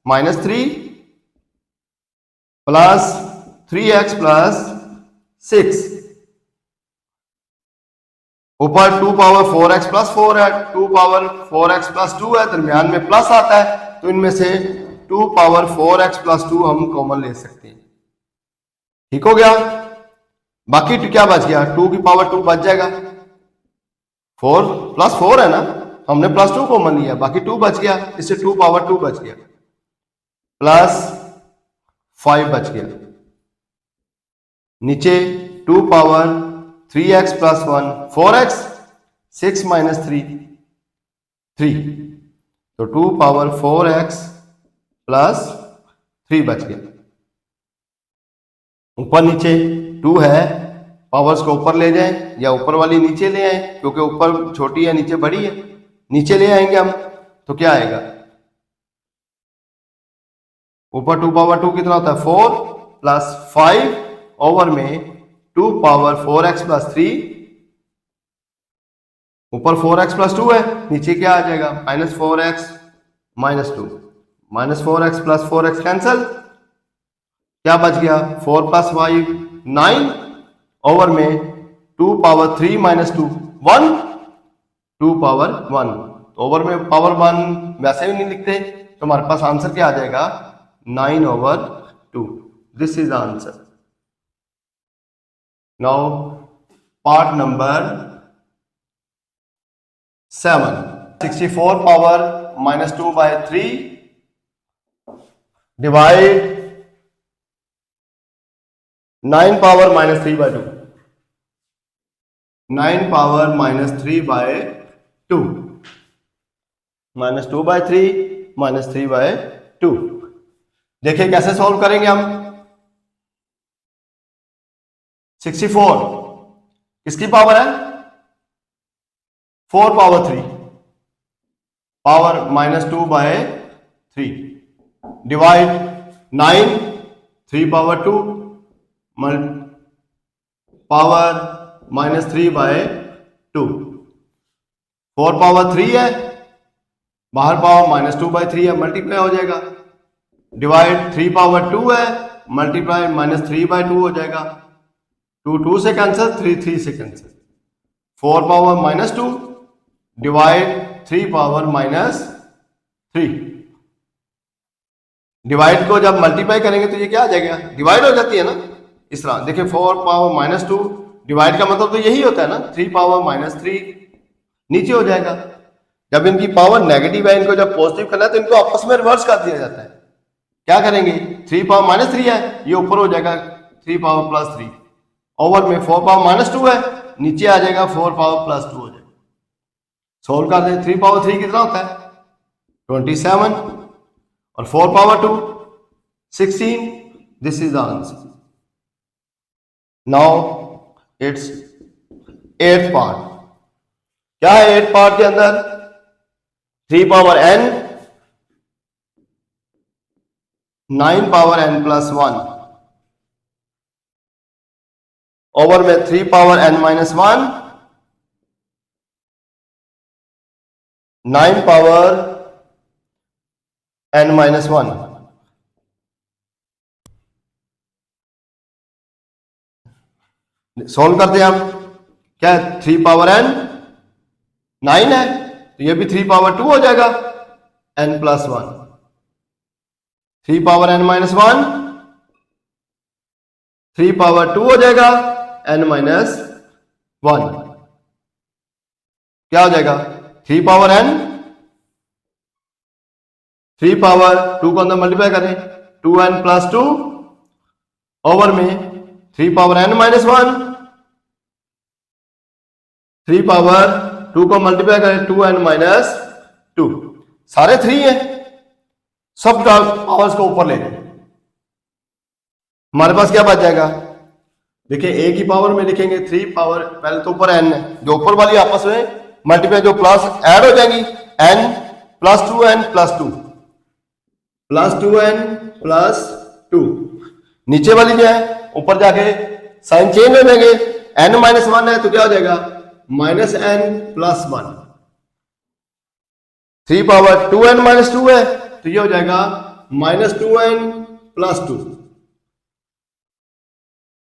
minus 3 plus 3x plus 6, ऊपर 2 पावर 4x प्लस 4 है, 2 पावर 4x प्लस 2 है, दरमियान में प्लस आता है, तो इनमें से 2 पावर 4x प्लस 2 हम कॉमन ले सकते हैं, ठीक हो गया, बाकी क्या बच गया 2 की पावर 2 बच जाएगा, 4 प्लस 4 है ना, हमने प्लस 2 कॉमन लिया, बाकी 2 बच गया, इससे 2 पावर 2 बच गया, प्लस 5 बच गया, नीचे 2 power 3x plus 1 4x, 6 minus 3 3, तो 2 पावर 4x प्लस 3 बच गया, ऊपर नीचे 2 है, पावर्स को ऊपर ले जाएं या ऊपर वाली नीचे ले आए, क्योंकि ऊपर छोटी है नीचे बड़ी है, नीचे ले आएंगे हम, तो क्या आएगा ऊपर 2 पावर 2 कितना होता है 4 प्लस 5 ओवर में 2 पावर 4x प्लस 3, ऊपर 4x प्लस 2 है, नीचे क्या आ जाएगा minus 4x minus 2, minus 4x plus 4x cancel, क्या बच गया 4 प्लस 5 9 ओवर में 2 पावर 3 माइनस 2 1, 2 पावर 1, ओवर में पावर 1 वैसे भी नहीं लिखते, तो हमारे पास आंसर क्या आ जाएगा 9 over 2. This is answer. Now part number 7. 64 power minus 2 by 3 divide 9 power minus 3 by 2. 9 power minus 3 by 2, minus 2 by 3 minus 3 by 2. देखिए कैसे सॉल्व करेंगे हम. 64 किसकी पावर है 4 power 3, power minus 2 by 3 divide 9 3 power 2 power minus 3 by 2. 4 power 3 है, बाहर power minus 2 by 3 है, multiply हो जाएगा. डिवाइड 3 पावर 2 है, मल्टीप्लाई माइनस 3 by 2 हो जाएगा. 2 2 से कैंसिल, 3 3 से cancel. 4 power minus 2 divide 3 power minus 3. Divide को जब मल्टीप्लाई करेंगे तो ये क्या आ जाएगा, डिवाइड हो जाती है ना इस तरह. देखिए 4 पावर माइनस 2 डिवाइड का मतलब तो यही होता है ना, 3 पावर माइनस 3 नीचे हो जाएगा. जब इनकी पावर नेगेटिव है, इनको जब पॉजिटिव करना है तो इनको आपस में रिवर्स कर दिया जाता है. क्या करेंगे 3 पावर माइनस 3 है, ये ऊपर हो जाएगा 3 पावर प्लस 3, ओवर में 4 पावर माइनस 2 है, नीचे आ जाएगा 4 पावर प्लस 2 हो जाएगा. सोल्व कर दें. 3 पावर 3 कितना होता है 27 और 4 power 2 16. This is the answer. Now it's 8th part. क्या है 8th पार्ट के अंदर 3 power n 9 power n plus 1 over में 3 power n minus 1 9 power n minus 1. Solve करते हैं हम. क्या है 3 पावर n 9 है, तो ये भी 3 पावर 2 हो जाएगा n plus 1. 3 power n minus 1 3 power 2 हो जाएगा n माइनस 1. क्या हो जाएगा 3 पावर n 3 पावर 2 को अंदर मल्टीप्लाई करें 2n प्लस 2 ओवर में 3 पावर n माइनस 1 3 पावर 2 को मल्टीप्लाई करें 2n माइनस 2. सारे 3 है, सब पावर्स को ऊपर ले लें. हमारे पास क्या बच जाएगा, देखिए a की पावर में लिखेंगे 3 पावर, पहले तो ऊपर n है, जो ऊपर वाली आपस में मल्टीप्लाई, जो प्लस ऐड हो जाएंगी n plus 2n plus 2 plus 2n plus 2. नीचे वाली जो है ऊपर जाके साइन चेंज हो जाएंगे, n माइनस 1 है तो क्या हो जाएगा minus n plus 1. 3 power 2n minus 2 है तो ये हो जाएगा माइनस 2n प्लस 2.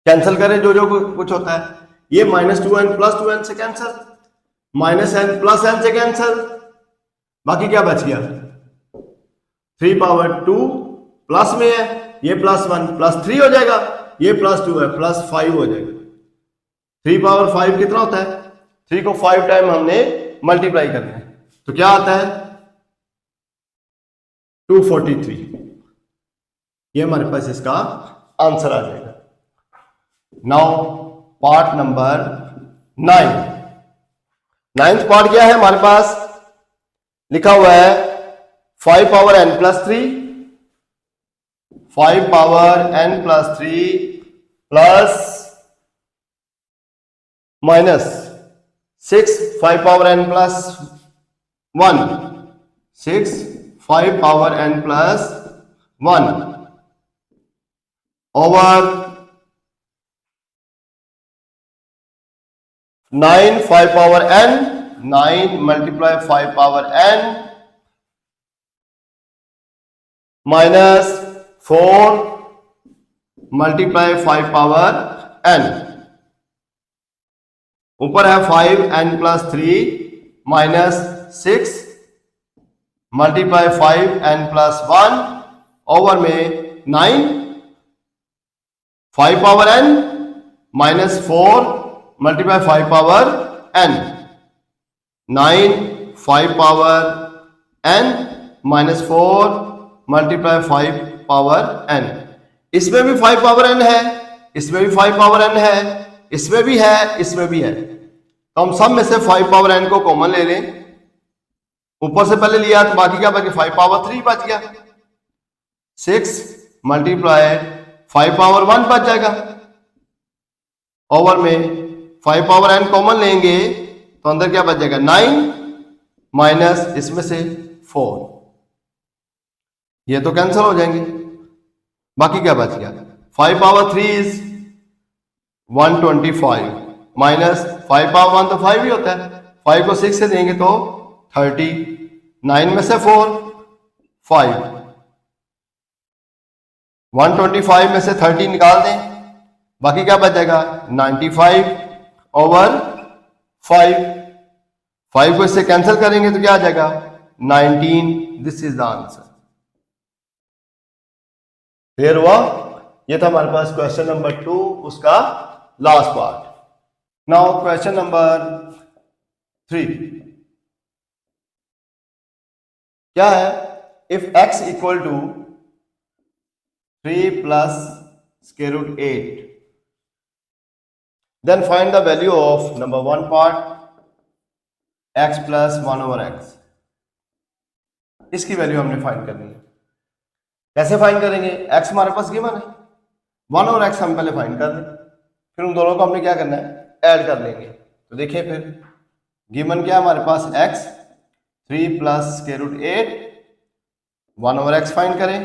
कैंसिल करें जो जो कुछ होता है, ये माइनस 2n प्लस 2n से cancel, minus n plus n से कैंसिल, बाकी क्या बच गया 3 पावर 2 प्लस में है, ये प्लस 1 प्लस 3 हो जाएगा, ये प्लस 2 है प्लस 5 हो जाएगा. 3 पावर 5 कितना होता है, 3 को 5 टाइम हमने मल्टीप्लाई करना है तो क्या आता है 243. ये हमारे पास इसका आंसर आ जाएगा. Now part number 9. 9th part क्या है हमारे पास, लिखा हुआ है 5 power n plus 3 5 power n plus 3 plus minus 6 5 power n plus 1 6 5 power n plus 1 over 9 5 power n, 9 multiply 5 power n minus 4 multiply 5 power n, ऊपर है 5n plus 3 minus 6 multiply 5n plus 1 over में 9 5 power n minus 4 multiply 5 power n, 9 5 power n minus 4 multiply 5 power n। इसमें भी 5 power n है, इसमें भी 5 power n है, इसमें भी है, इसमें भी है। तो हम सब में से 5 पावर n को कॉमन ले लें। ऊपर से पहले लिया तो बाकी क्या बच गया, 5 पावर 3 बच गया, 6 मल्टीप्लाई 5 पावर 1 बच जाएगा। ओवर में 5 पावर n कॉमन लेंगे तो अंदर क्या बच जाएगा, 9 माइनस इसमें से 4, ये तो कैंसिल हो जाएंगे। बाकी क्या बच गया, 5 पावर 3 इज 125 माइनस 5 पावर 1 तो 5 ही होता है, 5 को 6 से देंगे तो 30, 9 में से 4 5, 125 में से 30 निकाल दें, बाकी क्या बच जाएगा 95 ओवर 5, 5 को इससे कैंसिल करेंगे तो क्या आ जाएगा 19। This is the answer. Clear हुआ? ये था हमारे पास क्वेश्चन नंबर 2, उसका last part. Now question number 3 क्या है, if x equal to 3 plus square root 8 then find the value of number 1 part x plus 1 over x। इसकी वैल्यू हमने फाइंड करनी है। कैसे फाइंड करेंगे, x हमारे पास गिवन है, 1 और x हम पहले फाइंड कर लें, फिर उन दोनों को हमने क्या करना है, ऐड कर लेंगे। तो देखिए फिर गिवन क्या है हमारे पास, x 3 plus square root 8, 1 over x find करें,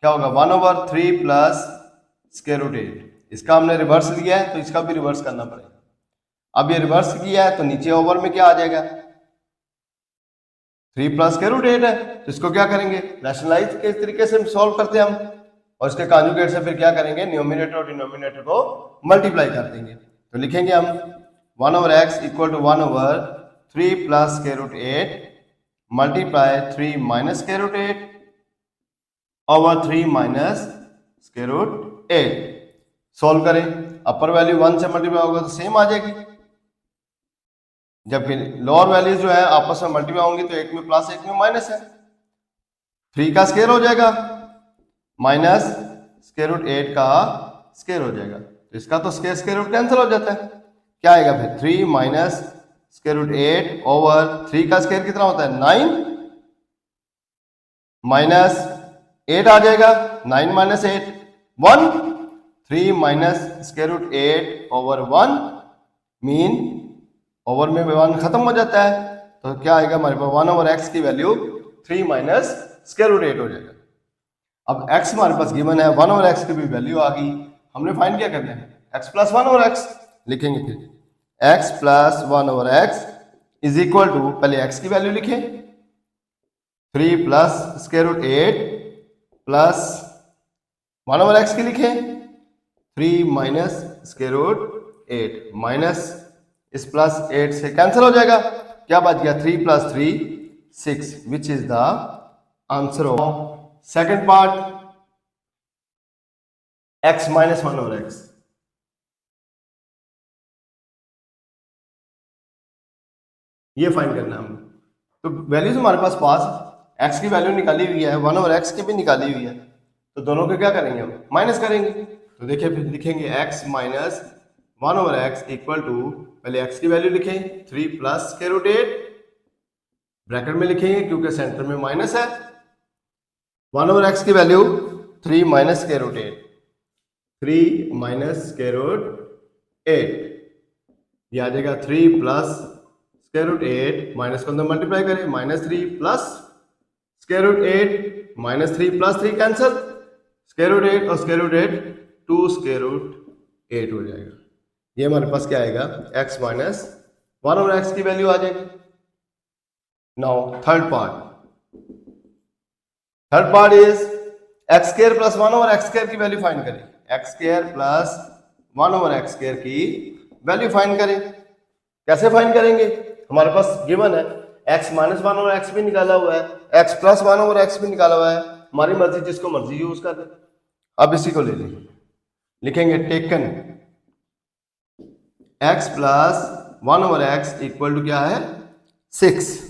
क्या होगा 1 ओवर 3 प्लस स्क्वायर रूट 8। इसका हमने रिवर्स लिया है तो इसका भी रिवर्स करना पड़ेगा। अब ये रिवर्स किया है तो नीचे ओवर में क्या आ जाएगा, 3 प्लस स्क्वायर रूट 8 है, तो इसको क्या करेंगे, रैशनलाइज के तरीके से सॉल्व करते हैं हम, और इसके कॉन्जुगेट से फिर क्या करेंगे, न्यूमरेटर और डिनोमिनेटर को मल्टीप्लाई कर देंगे। तो लिखेंगे हम 1 over x equal to 1 over 3 plus square root 8 multiply 3 minus square root 8 over 3 minus square root 8। Solve करें, अपर वैल्यू 1 से मल्टीप्लाई होगा तो सेम आ जाएगी, जबकि लोअर वैल्यूज जो है आपस में मल्टीप्लाई होंगी तो एक में प्लस एक में माइनस है। 3 का स्क्वायर हो जाएगा माइनस स्क्वायर रूट 8 का स्क्वायर हो जाएगा, तो इसका तो स्क्वायर रूट कैंसिल हो जाता है। क्या आएगा फिर 3 माइनस स्क्वायर रूट 8 ओवर 3 का स्क्वायर कितना होता है 9 माइनस 8 आ जाएगा, 9 minus 8 1, 3 minus square root 8 over 1 mean over में 1 खत्म हो जाता है, तो क्या आएगा हमारे पास 1 ओवर x की वैल्यू 3 माइनस स्क्वायर रूट 8 हो जाएगा। अब x हमारे पास गिवन है, 1 ओवर x की भी वैल्यू आ गई, हमने फाइंड क्या करना है, x प्लस 1 ओवर x लिखेंगे। फिर x plus 1 over x is equal to, पहले x की वैल्यू लिखें 3 plus square root 8 plus 1 over x की लिखें 3 माइनस स्क्वायर रूट 8 माइनस इस प्लस 8 से कैंसिल हो जाएगा, क्या बच गया 3 plus 3 6, which is the answer of second part x minus 1 over x। ये फाइंड करना है हमने। तो वैल्यूज हमारे पास x की वैल्यू निकाली हुई है, 1 ओवर x की भी निकाली हुई है, तो दोनों के क्या करेंगे हम माइनस करेंगे। तो देखिए फिर लिखेंगे x minus 1 over x equal to, पहले x की वैल्यू लिखें 3 प्लस स्क्वायर रूट 8 ब्रैकेट में लिखेंगे क्योंकि सेंटर में माइनस है, 1 ओवर x की value 3 minus square root 8, 3 minus square root 8, ये आ जाएगा 3 प्लस स्क्वायर रूट 8 माइनस को अंदर मल्टीप्लाई करें, minus 3 plus square root 8 minus 3 plus 3 cancel, square root 8 और स्क्वायर रूट 8 2 स्क्वायर रूट 8 हो जाएगा। ये हमारे पास क्या आएगा, x माइनस 1 और x की वैल्यू आ जाएगी। Now third part is x square plus 1 over x square की वैल्यू फाइंड करें। x square plus 1 over x square की वैल्यू फाइंड करें। कैसे फाइंड करेंगे, हमारे पास गिवन है x माइनस 1 ओवर x भी निकाला हुआ है, x प्लस 1 ओवर x भी निकाला हुआ है, हमारी मर्जी, जिसको मर्जी यूज कर ले। अब इसी को ले लेंगे, लिखेंगे taken x plus 1 over x equal to क्या है 6।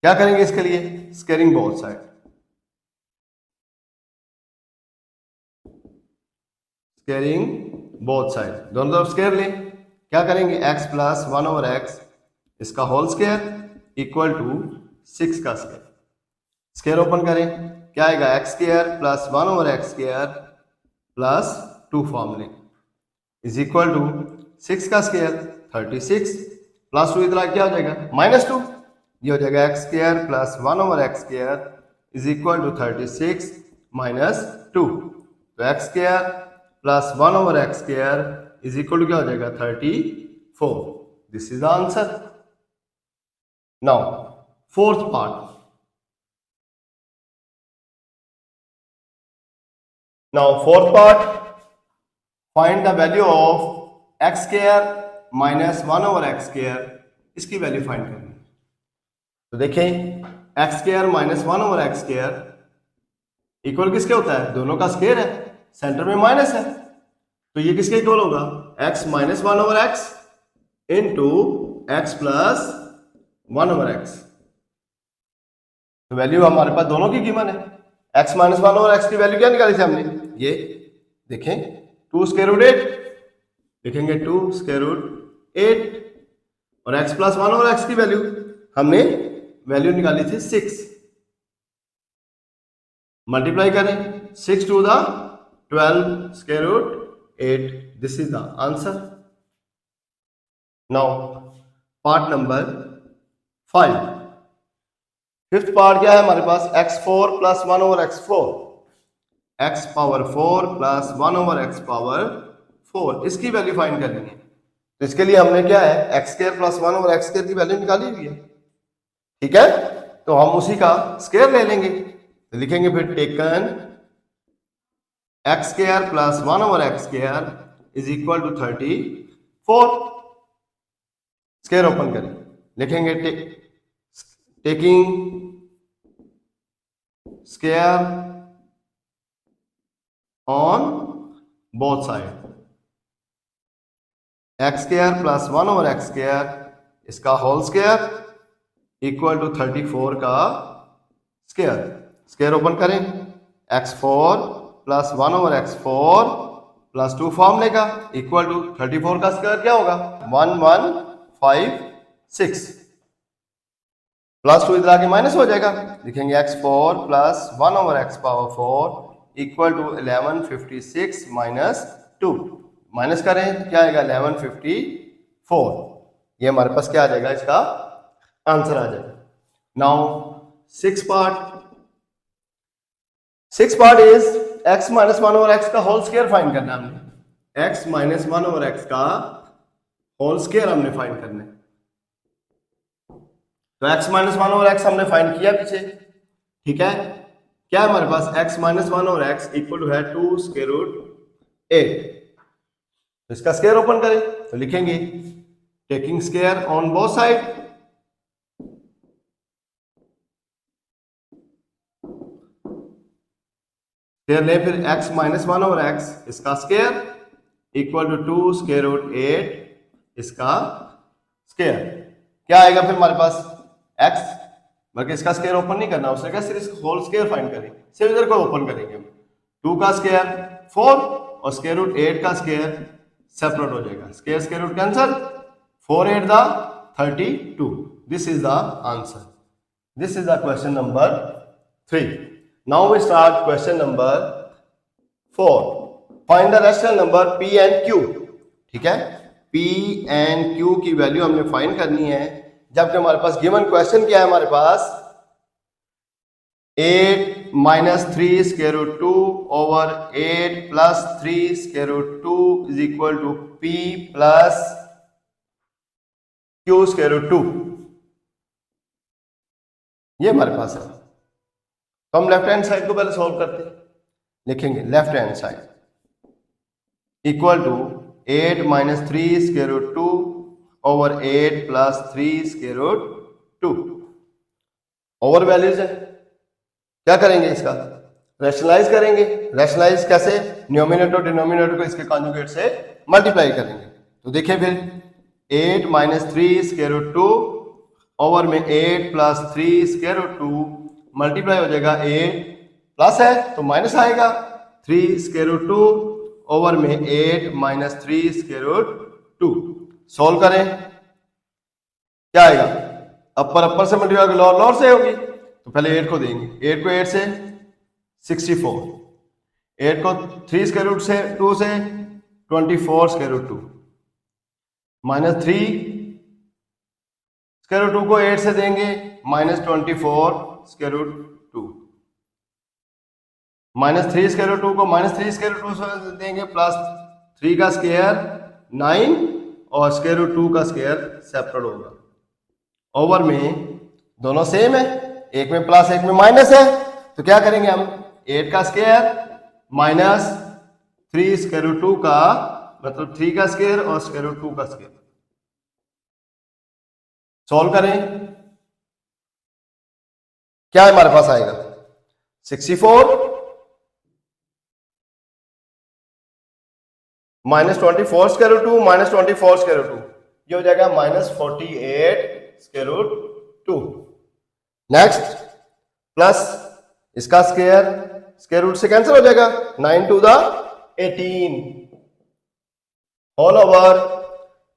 क्या करेंगे इसके लिए, squaring both side, squaring both side, दोनों तरफ स्क्वायर लें। क्या करेंगे, x प्लस 1 ओवर x इसका होल स्क्वायर इक्वल टू 6 का स्क्वायर। स्क्वायर ओपन करें, क्या आएगा, x square plus 1 over x square plus 2 form लें इज इक्वल टू 6 का स्क्वायर 36 प्लस 2 इधर क्या हो जाएगा -2, ये हो जाएगा x square plus 1 over x square is equal to 36 minus 2। तो x square plus 1 over x square is equal to क्या हो जाएगा 34। This is the answer. Now fourth part, find the value of x square minus 1 over x square, इसकी वैल्यू find करनी है। तो देखें x square minus 1 over x square equal किसके होता है, दोनों का स्क्वायर है, सेंटर में माइनस है, तो ये किसके इक्वल होगा, x minus 1 over x into x plus 1 over x। तो वैल्यू हमारे पास दोनों की गिवन है, x माइनस 1 ओवर x की वैल्यू क्या निकाली थी हमने, ये देखें 2 स्क्वायर रूट 8, लिखेंगे 2 स्क्वायर रूट 8 और x प्लस 1 ओवर x की वैल्यू हमने वैल्यू निकाली थी 6। मल्टीप्लाई करें 6 to the 12 square root 8, this is the answer. Now part number 5, fifth part क्या है हमारे पास, x4 plus 1 over x4, x power 4 plus 1 over x power 4, इसकी वैल्यू फाइंड करनी है। तो इसके लिए हमने क्या है, x square plus 1 over x square की वैल्यू निकाली हुई है, ठीक है, तो हम उसी का स्क्वायर ले लेंगे। तो लिखेंगे फिर taken x square plus 1 over x square is equal to 34। Square open करें, लिखेंगे taking square on both side, x square plus 1 over x square इसका होल स्क्वायर इक्वल टू 34 का स्क्वायर। स्क्वायर ओपन करें, x4 plus 1 over x4 plus 2 form लेगा equal to 34 का square क्या होगा 1156 plus 2 इधर आके माइनस हो जाएगा, लिखेंगे x4 plus 1 over x power 4 equal to 1156 minus 2, minus करें क्या आएगा 1154, ये हमारे पास क्या आ जाएगा, इसका आंसर आ जाएगा। Now six part is x minus 1 over x का होल स्क्वायर फाइंड करना है हमने, x माइनस 1 ओवर x का होल स्क्वायर हमने फाइंड करना है। तो x माइनस 1 ओवर x हमने फाइंड किया पीछे, ठीक है, क्या है हमारे पास x minus 1 over x equal to है 2 स्क्वायर रूट 8। तो इसका स्क्वायर ओपन करें, तो लिखेंगे taking square on both side, square ले फिर x माइनस 1 ओवर x इसका square equal to 2 square root 8 इसका स्क्वायर। क्या आएगा फिर हमारे पास x, बल्कि इसका स्क्वायर ओपन नहीं करना, उसने कहा सिर्फ होल स्क्वायर फाइंड करें, सिर्फ इधर को ओपन करेंगे हम, 2 का स्क्वायर 4 और स्क्वायर रूट 8 का स्क्वायर सेपरेट हो जाएगा, square square root cancel, 4 8 the 32, this is the answer, this is the question number 3। Now we start question number 4, find the rational number p and q, ठीक है, p and q की value हमने find करनी है, जबकि हमारे पास given question क्या है, हमारे पास 8 minus 3 square root 2 over 8 plus 3 square root 2 is equal to p plus q square root 2। ये हमारे पास है। तो हम लेफ्ट हैंड साइड को पहले सॉल्व करते हैं। लिखेंगे left hand side equal to 8 minus 3 square root 2 over 8 plus 3 square root 2। Over values है, क्या करेंगे इसका रैशनलाइज करेंगे। रैशनलाइज कैसे? न्यूमरेटर डिनोमिनेटर को इसके कॉन्जुगेट से मल्टीप्लाई करेंगे। तो देखिए फिर 8 माइनस 3 स्क्वायर रूट 2 ओवर में 8 प्लस 3 स्क्वायर रूट 2 मल्टीप्लाई हो जाएगा। 8 प्लस है तो माइनस आएगा। 3 स्क्वायर रूट 2 ओवर में 8 माइनस 3 स्क्वायर रूट 2। सॉल्व करें, क्या आएगा? अपर से मल्टीप्लाई लोअर लोअर से होगी। तो पहले 8 को देंगे। 8 को 8 से 64, 8 को 3 स्क्वायर रूट से 2 से 24 square root 2 minus 3 square root 2 को 8 से देंगे minus 24 square root 2 minus 3 square root 2 को माइनस 3 स्क्वायर रूट 2 से देंगे प्लस 3 का स्क्वायर 9 और स्क्वायर रूट 2 का स्क्वायर सेपरेट होगा। ओवर में दोनों सेम है, एक में प्लस एक में माइनस है। तो क्या करेंगे हम? 8 का स्क्वायर माइनस 3 स्क्वायर रूट 2 का मतलब 3 का स्क्वायर और स्क्वायर रूट 2 का स्क्वायर। सॉल्व करें, क्या हमारे पास आएगा? 64 minus 24 square root 2 minus 24 square root 2, ये हो जाएगा minus 48 square root 2। Next plus इसका स्क्वायर स्क्वायर रूट से कैंसिल हो जाएगा। 9 to the 18 whole over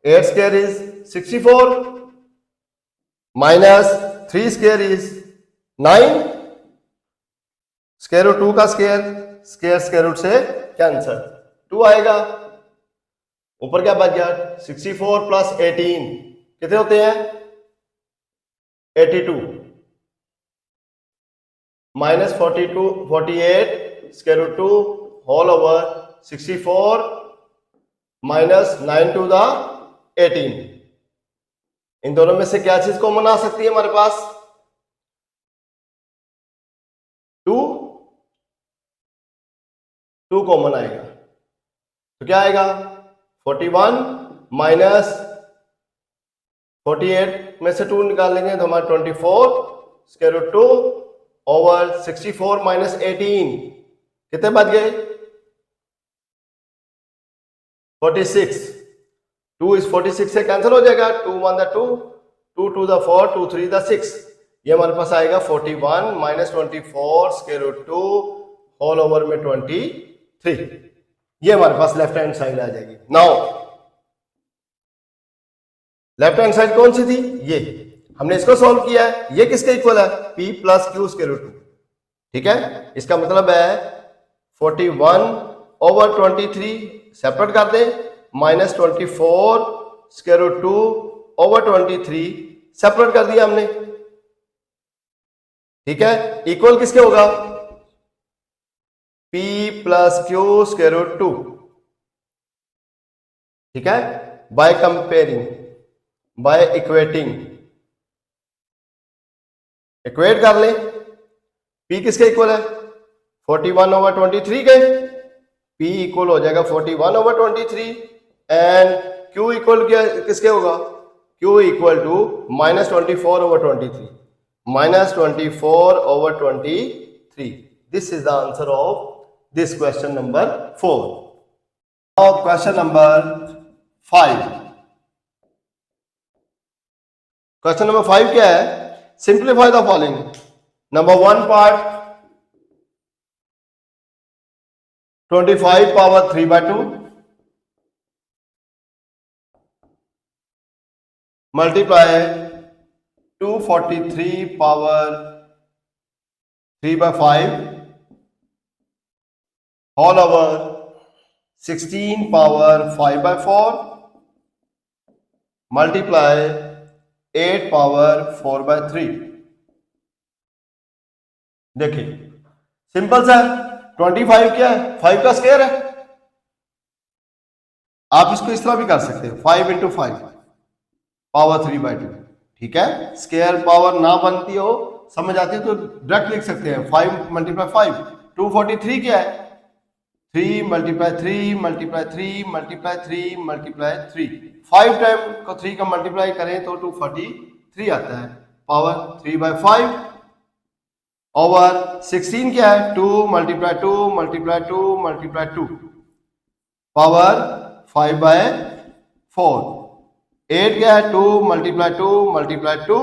8 square is 64 minus 3 square is 9 square root 2 का स्क्वायर स्क्वायर स्क्वायर रूट से कैंसिल 2 आएगा। ऊपर क्या बच गया? 64 प्लस 18 कितने होते हैं? 82 minus 48 square root 2 whole over 64 minus 9 to the 18। इन दोनों में से क्या चीज कॉमन आ सकती है हमारे पास? 2 कॉमन आएगा। तो क्या आएगा? 41 माइनस 48 में से 2 निकाल लेंगे तो हमारा 24 स्क्वायर रूट 2 ओवर 64 माइनस 18 कितने बच गए? 46। 2 इस 46 से कैंसिल हो जाएगा। 2 1 द 2, 2 2 द 4, 2 3 द 6। ये हमारे पास आएगा 41 minus 24 square root 2 whole over में 23। ये हमारे पास लेफ्ट हैंड साइड आ जाएगी। नाउ लेफ्ट हैंड साइड कौन सी थी? ये हमने इसको सॉल्व किया है। ये किसके इक्वल है? p plus q square root 2। ठीक है, इसका मतलब है 41 ओवर 23 सेपरेट कर दें minus 24 square root 2 over 23 separate कर दिया हमने। ठीक है, इक्वल किसके होगा? p plus q square root 2। ठीक है, by comparing by equating equate कर ले। p किसके इक्वल है? 41 ओवर 23 के। p इक्वल हो जाएगा 41 ओवर 23 एंड q इक्वल किसके होगा? q equal to minus 24 over 23 minus 24 over 23। This is the answer of this question number 4। Now question number 5। Question number 5 क्या है? Simplify the following. Number 1 part 25 power 3/2 multiply 243 power 3/5 whole over 16 power 5/4 multiply 8 power 4/3। देखिए simple सा है। 25 क्या है? 5 का square है। आप इसको इस तरह भी कर सकते हैं, 5 इंटू 5 पावर 3/2। ठीक है, स्क्वायर पावर ना बनती हो, समझ आती है तो डायरेक्ट लिख सकते हैं 5 मल्टीप्लाई 5। 243 क्या है? 3 multiply 3 multiply 3 multiply 3 multiply 3। 5 time को 3 का मल्टीप्लाई करें तो 243 आता है। पावर 3/5 ओवर 16 क्या है? 2 मल्टीप्लाई 2 मल्टीप्लाई 2 मल्टीप्लाई 2 पावर 5/4। 8 क्या है? 2 मल्टीप्लाई 2 मल्टीप्लाई 2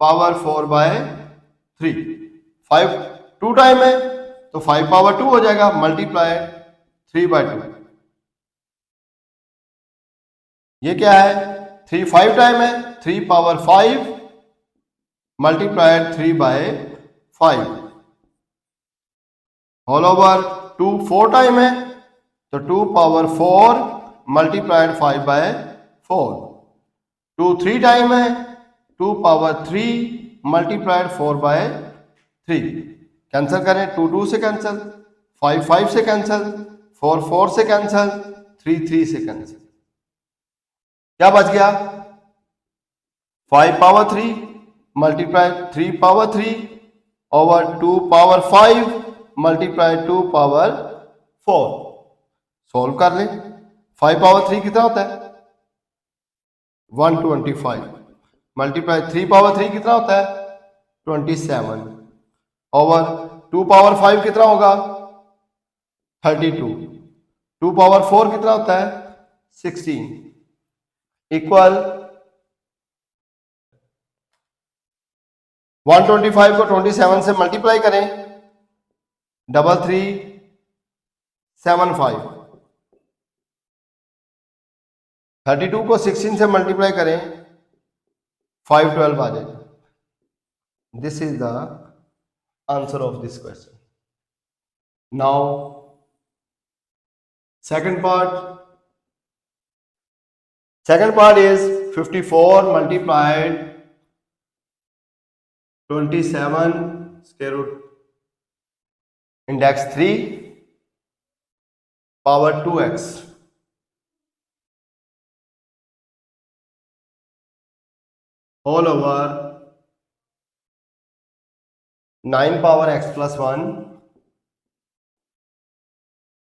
पावर 4/3। 5 2 टाइम है तो 5 पावर 2 हो जाएगा, मल्टीप्लाई 3/2। ये क्या है? 3 5 टाइम है, 3 power 5 multiplied 3/5 whole over 2 4 time है तो 2 पावर 4 मल्टीप्लाइड 5/4। 2 3 टाइम है, 2 पावर 3 मल्टीप्लाइड 4/3। कैंसिल करें, 2 2 से कैंसिल, 5 5 से कैंसिल, 4 4 से कैंसिल, 3 3 से कैंसिल। क्या बच गया? 5 power 3 multiply 3 power 3 over 2 power 5 multiply 2 power 4। Solve कर ले। 5 पावर 3 कितना होता है? 125 मल्टीप्लाई 3 पावर 3 कितना होता है? 27 ओवर 2 पावर 5 कितना होगा? 32। 2 पावर 4 कितना होता है? 16 इक्वल 125 को 27 से मल्टीप्लाई करें, 3375। 32 को 16 से मल्टीप्लाई करें, 512 आ जाएगा। This is the answer of this question. Now second part is 54 multiplied 27 square root index 3 power 2x whole over 9 power x plus 1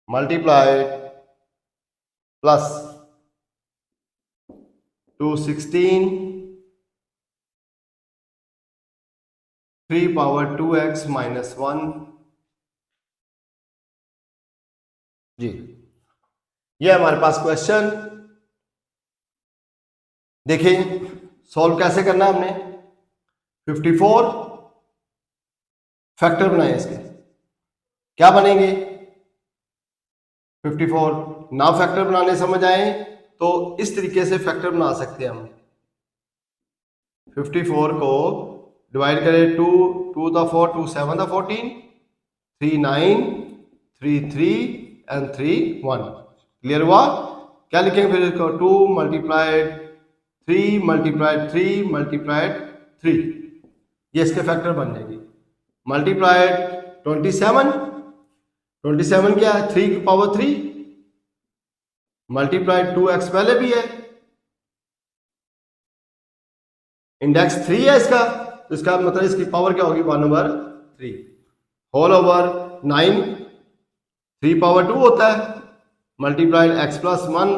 multiplied plus 216 3 power 2x minus 1 जी। ये हमारे पास क्वेश्चन। देखिए सॉल्व कैसे करना है हमने। 54 फैक्टर बनाए इसके, क्या बनेंगे? 54 ना फैक्टर बनाने समझ आए तो इस तरीके से फैक्टर बना सकते हैं हम। 54 को डिवाइड करें 2 2 द 4 2 7 द 14 3 9 3 3 एंड 3 1। क्लियर हुआ? क्या लिखेंगे फिर इसको? 2 मल्टीप्लाइड 3 मल्टीप्लाइड 3 मल्टीप्लाइड 3, ये इसके फैक्टर बन जाएंगे। मल्टीप्लाइड 27 27 क्या है? 3 की पावर 3 मल्टीप्लाइड 2x पहले भी है, इंडेक्स 3 है इसका, तो इसका मतलब इसकी पावर क्या होगी? 1/3 होल ओवर 9 3 पावर 2 होता है, मल्टीप्लाइड x प्लस 1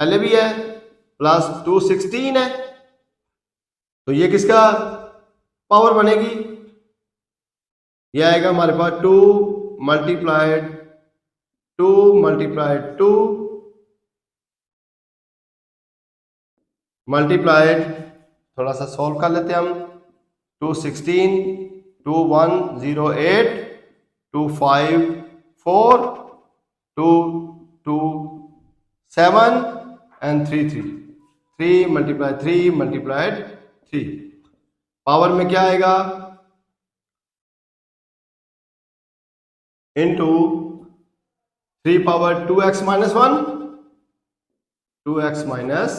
पहले भी है, प्लस 2 16 है, तो ये किसका पावर बनेगी? ये आएगा हमारे पास 2 मल्टीप्लाइड 2 मल्टीप्लाइड 2 मल्टीप्लाइड, थोड़ा सा सॉल्व कर लेते हैं हम। 2 16 2 1 0 8 2 5 4 2 2 7 एंड 3 3 3 मल्टीप्लाइड 3 मल्टीप्लाइड 3। पावर में क्या आएगा? Into 3 power 2x minus 1 2x minus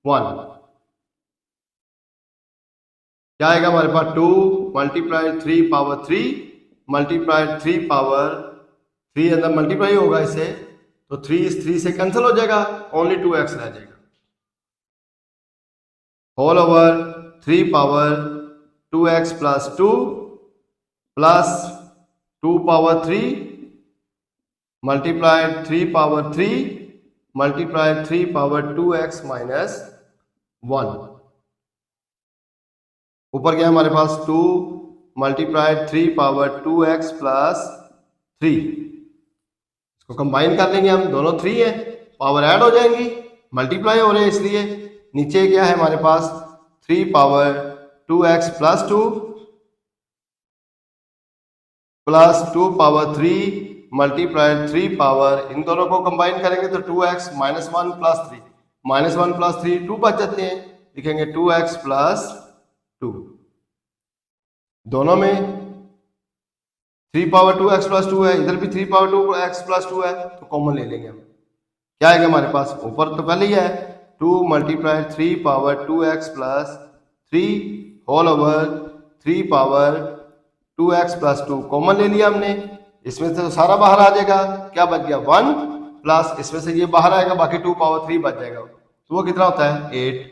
1 क्या आएगा हमारे पास? 2 मल्टीप्लाई 3 पावर 3 मल्टीप्लाइड 3 पावर 3 अंदर मल्टीप्लाई होगा इससे, तो 3 इस 3 से कैंसिल हो जाएगा, ओनली 2x रह जाएगा। Whole over 3 power 2x plus 2 plus 2 power 3 multiplied 3 power 3 multiplied 3 power 2x minus 1। ऊपर क्या है हमारे पास 2 मल्टीप्लाइड 3 पावर 2x प्लस 3। इसको कंबाइन कर लेंगे हम, दोनों 3 है, पावर ऐड हो जाएंगी, मल्टीप्लाई हो रहे हैं इसलिए। नीचे क्या है हमारे पास 3 power 2x plus 2 plus 2 power 3 multiplied 3 power, इन दोनों को कंबाइन करेंगे तो 2x minus 1 plus 3, minus 1 plus 3 2 बच जाते हैं, लिखेंगे 2x प्लस 2। दोनों में 3 पावर 2x प्लस 2 है, इधर भी 3 पावर 2x प्लस 2 है, तो कॉमन ले लेंगे हम। क्या आएगा हमारे पास, ऊपर तो पहले ही है 2 multiplied 3 power 2x plus 3 whole over 3 power 2x plus 2 common ले लिया हमने। इसमें से तो सारा बाहर आ जाएगा, क्या बच गया 1 प्लस इसमें से ये बाहर आएगा, बाकी 2 पावर 3 बच जाएगा, तो वो कितना होता है 8।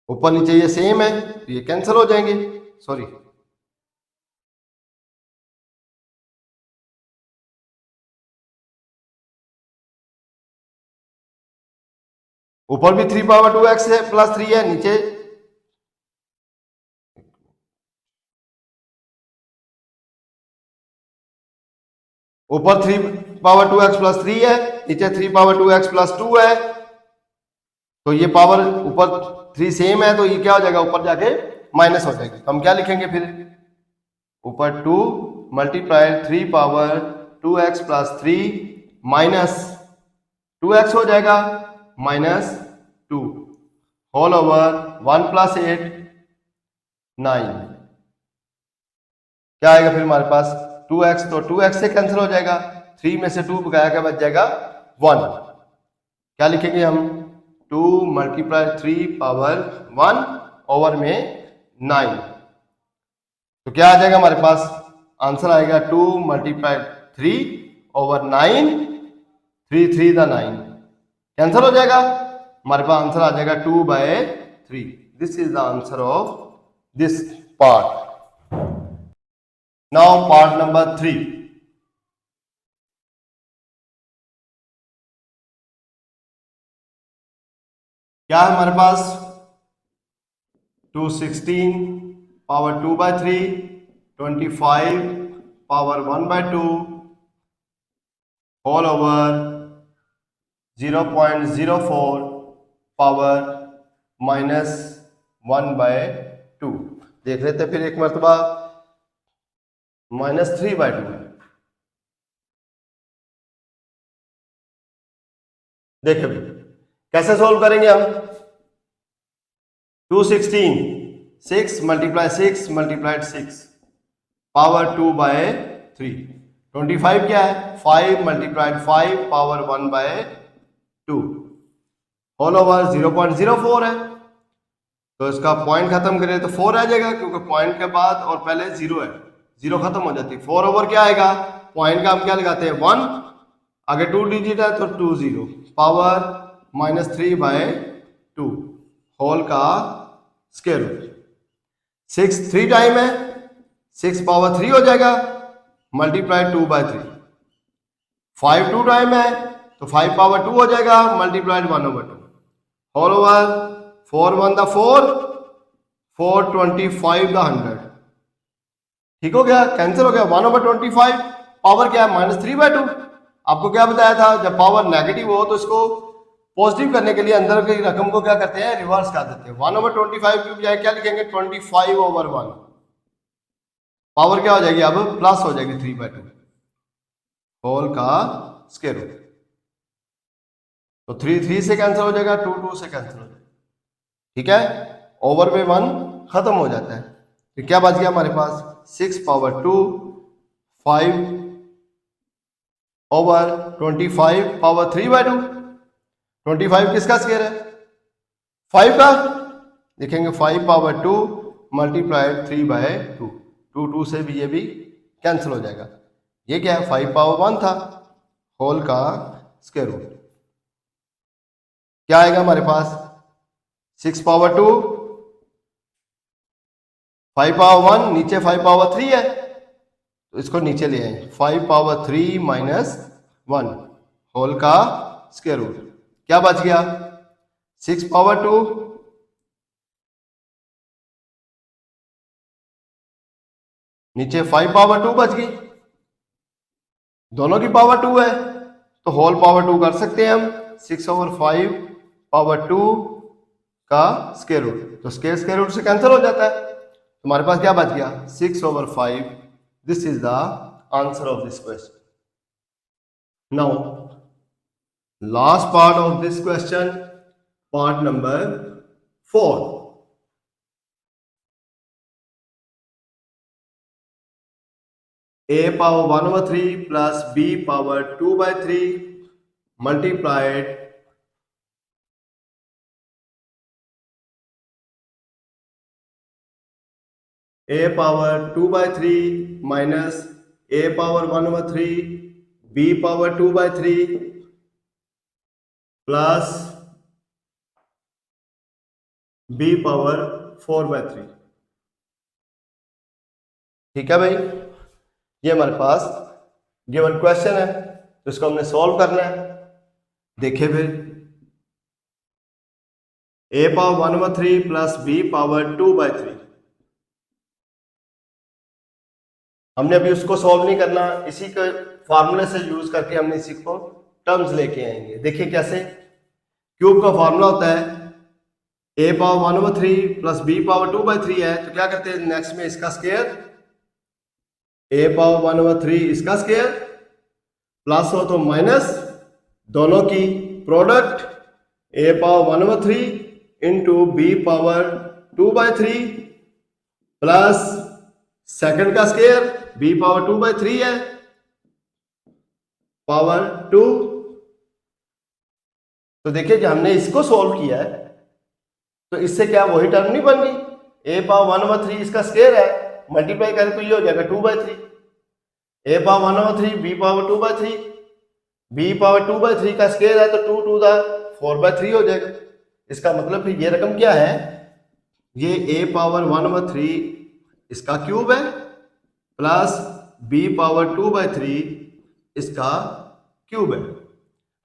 ऊपर नीचे ये सेम है तो ये कैंसिल हो जाएंगे, सॉरी ऊपर भी 3 पावर 2x है प्लस 3 है, नीचे ऊपर 3 पावर 2x प्लस 3 है, नीचे 3 पावर 2x प्लस 2 है, तो ये पावर ऊपर 3 सेम है तो ये क्या हो जाएगा, ऊपर जाके माइनस हो जाएगी। तो हम क्या लिखेंगे फिर, ऊपर 2 multiply 3 power 2x plus 3 minus 2x हो जाएगा माइनस 2 होल ओवर 1 प्लस 8 9। क्या आएगा फिर हमारे पास 2x, तो 2x से कैंसिल हो जाएगा, 3 में से 2 बकाया क्या बच जाएगा 1। क्या लिखेंगे हम 2 मल्टीप्लाई 3 पावर 1 ओवर में 9, तो क्या आ जाएगा हमारे पास आंसर आएगा 2 मल्टीप्लाई 3 ओवर 9, 3 3 द 9 कैंसिल हो जाएगा, हमारे पास आंसर आ जाएगा 2/3। This is the answer of this part. Now part number 3। क्या है हमारे पास 216 power 2/3 25 power 1/2 whole over 0.04 power minus 1/2। देख लेते फिर एक मरतबा -3/2 है। देखिए भाई कैसे सोल्व करेंगे हम, 216 6 मल्टीप्लाई 6 मल्टीप्लाइड 6 पावर 2/3, 25 क्या है 5 मल्टीप्लाइड 5 पावर 1/2 होल ओवर 0.04 है, तो इसका पॉइंट खत्म करें तो 4 आ जाएगा, क्योंकि पॉइंट के बाद और पहले 0 है, 0 खत्म हो जाती है। 4 ओवर क्या आएगा, पॉइंट का हम क्या लगाते हैं 1, आगे 2 डिजिट है तो 2 0 पावर -3/2 होल का स्क्वायर रूट। 6 3 टाइम है, 6 पावर 3 हो जाएगा मल्टीप्लाई 2/3। 5 2 टाइम है तो 5 पावर 2 हो जाएगा multiplied 1/2 whole over 4 1 the 4 4 25 the 100। ठीक हो गया, कैंसिल हो गया 1/25। पावर क्या है -3/2। आपको क्या बताया था, जब पावर नेगेटिव हो तो इसको पॉजिटिव करने के लिए अंदर की रकम को क्या करते हैं, रिवर्स कर देते हैं। 1/25 की बजाय क्या लिखेंगे 25/1। पावर क्या हो जाएगी अब प्लस हो जाएगी 3/2 होल का स्क्वायर रूट। तो 3 3 से कैंसिल हो जाएगा, 2 2 से कैंसिल हो जाएगा, ठीक है। ओवर में 1 खत्म हो जाता है, तो क्या बच गया हमारे पास 6 पावर 2 5 ओवर 25 पावर 3/2। 25 किसका स्क्वायर है 5 का, लिखेंगे 5 पावर 2 मल्टीप्लाइड 3/2, 2 से भी ये भी कैंसिल हो जाएगा। ये क्या है, 5 पावर 1 था, होल का स्क्वायर रूट। क्या आएगा हमारे पास, 6 पावर 2, 5 पावर 1, नीचे 5 पावर 3 है तो इसको नीचे ले आए, 5 पावर 3 माइनस 1 होल का स्क्वायर रूट। क्या बच गया, 6 पावर 2 नीचे 5 पावर 2 बच गई, दोनों की पावर 2 है तो होल पावर 2 कर सकते हैं हम, 6/5 पावर 2 का स्क्वायर रूट, तो स्क्वायर रूट से कैंसिल हो जाता है। तो हमारे पास क्या बच गया, 6/5। This is the answer of this question. Now last part of this question, part number 4। a power 1/3 plus b power 2/3 multiplied a power 2/3 minus a power 1/3 b power 2/3 plus b power 4/3। ठीक है भाई, ये हमारे पास given question है तो इसको हमने solve करना है। देखिए फिर, a power 1/3 plus b power 2/3, हमने अभी उसको सॉल्व नहीं करना, इसी के फार्मूले से यूज करके हमने इसी को टर्म्स लेके आएंगे। देखिए कैसे, क्यूब का फार्मूला होता है a power 1/3 plus b power 2/3 है तो क्या करते हैं, नेक्स्ट में इसका स्क्वायर, a पावर 1/3 इसका स्क्वायर, प्लस हो तो माइनस, दोनों की product, a power 1/3 into b power 2/3 plus second का स्क्वायर, b पावर 2/3 है, पावर 2। तो देखिए जब हमने इसको सॉल्व किया है तो इससे क्या वही टर्म नहीं बन गई, a पावर 1/3 इसका स्क्वायर है, मल्टीप्लाई करें तो ये हो जाएगा 2/3, a power 1/3 b power 2/3, b power 2/3 का स्क्वायर है तो 2 टू द 4/3 हो जाएगा। इसका मतलब फिर ये रकम क्या है, ये a पावर 1/3 इसका क्यूब है प्लस b पावर 2/3 इसका क्यूब है।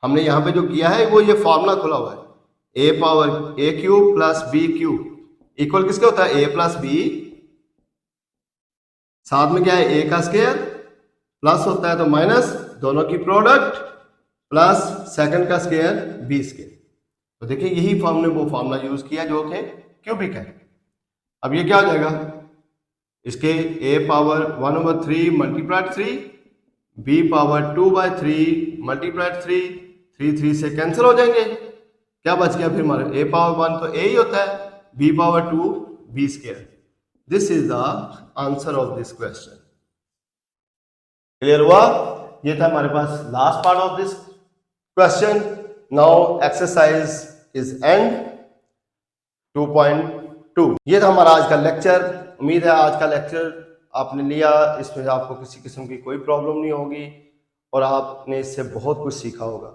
हमने यहां पे जो किया है वो ये फॉर्मूला खुला हुआ है, a power a cube plus b cube equal किसके होता है, a प्लस b, साथ में क्या है a का स्क्वायर प्लस होता है तो माइनस, दोनों की प्रोडक्ट प्लस सेकंड का स्क्वायर b स्क्वायर। तो देखिए यही हमने वो फॉर्मूला यूज किया जो कि क्यूबिक है। अब ये क्या हो जाएगा, इसके a power 1/3 multiplied 3, b power 2/3 multiplied 3, 3 से कैंसिल हो जाएंगे। क्या बच गया फिर हमारे, a पावर 1 तो a ही होता है, b power 2 b square. This is the answer of this question. Clear हुआ, ये था हमारे पास last part of this question. Now exercise is end 2.2। ये था हमारा आज का लेक्चर। उम्मीद है आज का लेक्चर आपने लिया, इसमें आपको किसी किस्म की कोई प्रॉब्लम नहीं होगी और आपने इससे बहुत कुछ सीखा होगा।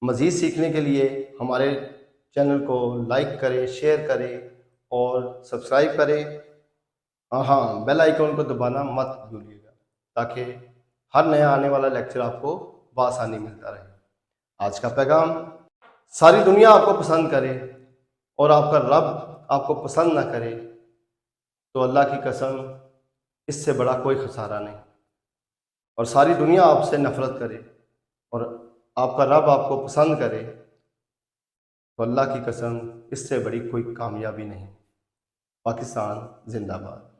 मज़ीद सीखने के लिए हमारे चैनल को लाइक करें, शेयर करें और सब्सक्राइब करें। हाँ, बेल आइकन को दबाना मत भूलिएगा ताकि हर नया आने वाला लेक्चर आपको बआसानी मिलता रहे। आज का पैगाम, सारी दुनिया आपको पसंद करे और आपका रब आपको पसंद ना करे तो अल्लाह की कसम इससे बड़ा कोई खसारा नहीं। और सारी दुनिया आपसे नफरत करे और आपका रब आपको पसंद करे तो अल्लाह की कसम इससे बड़ी कोई कामयाबी नहीं। पाकिस्तान जिंदाबाद।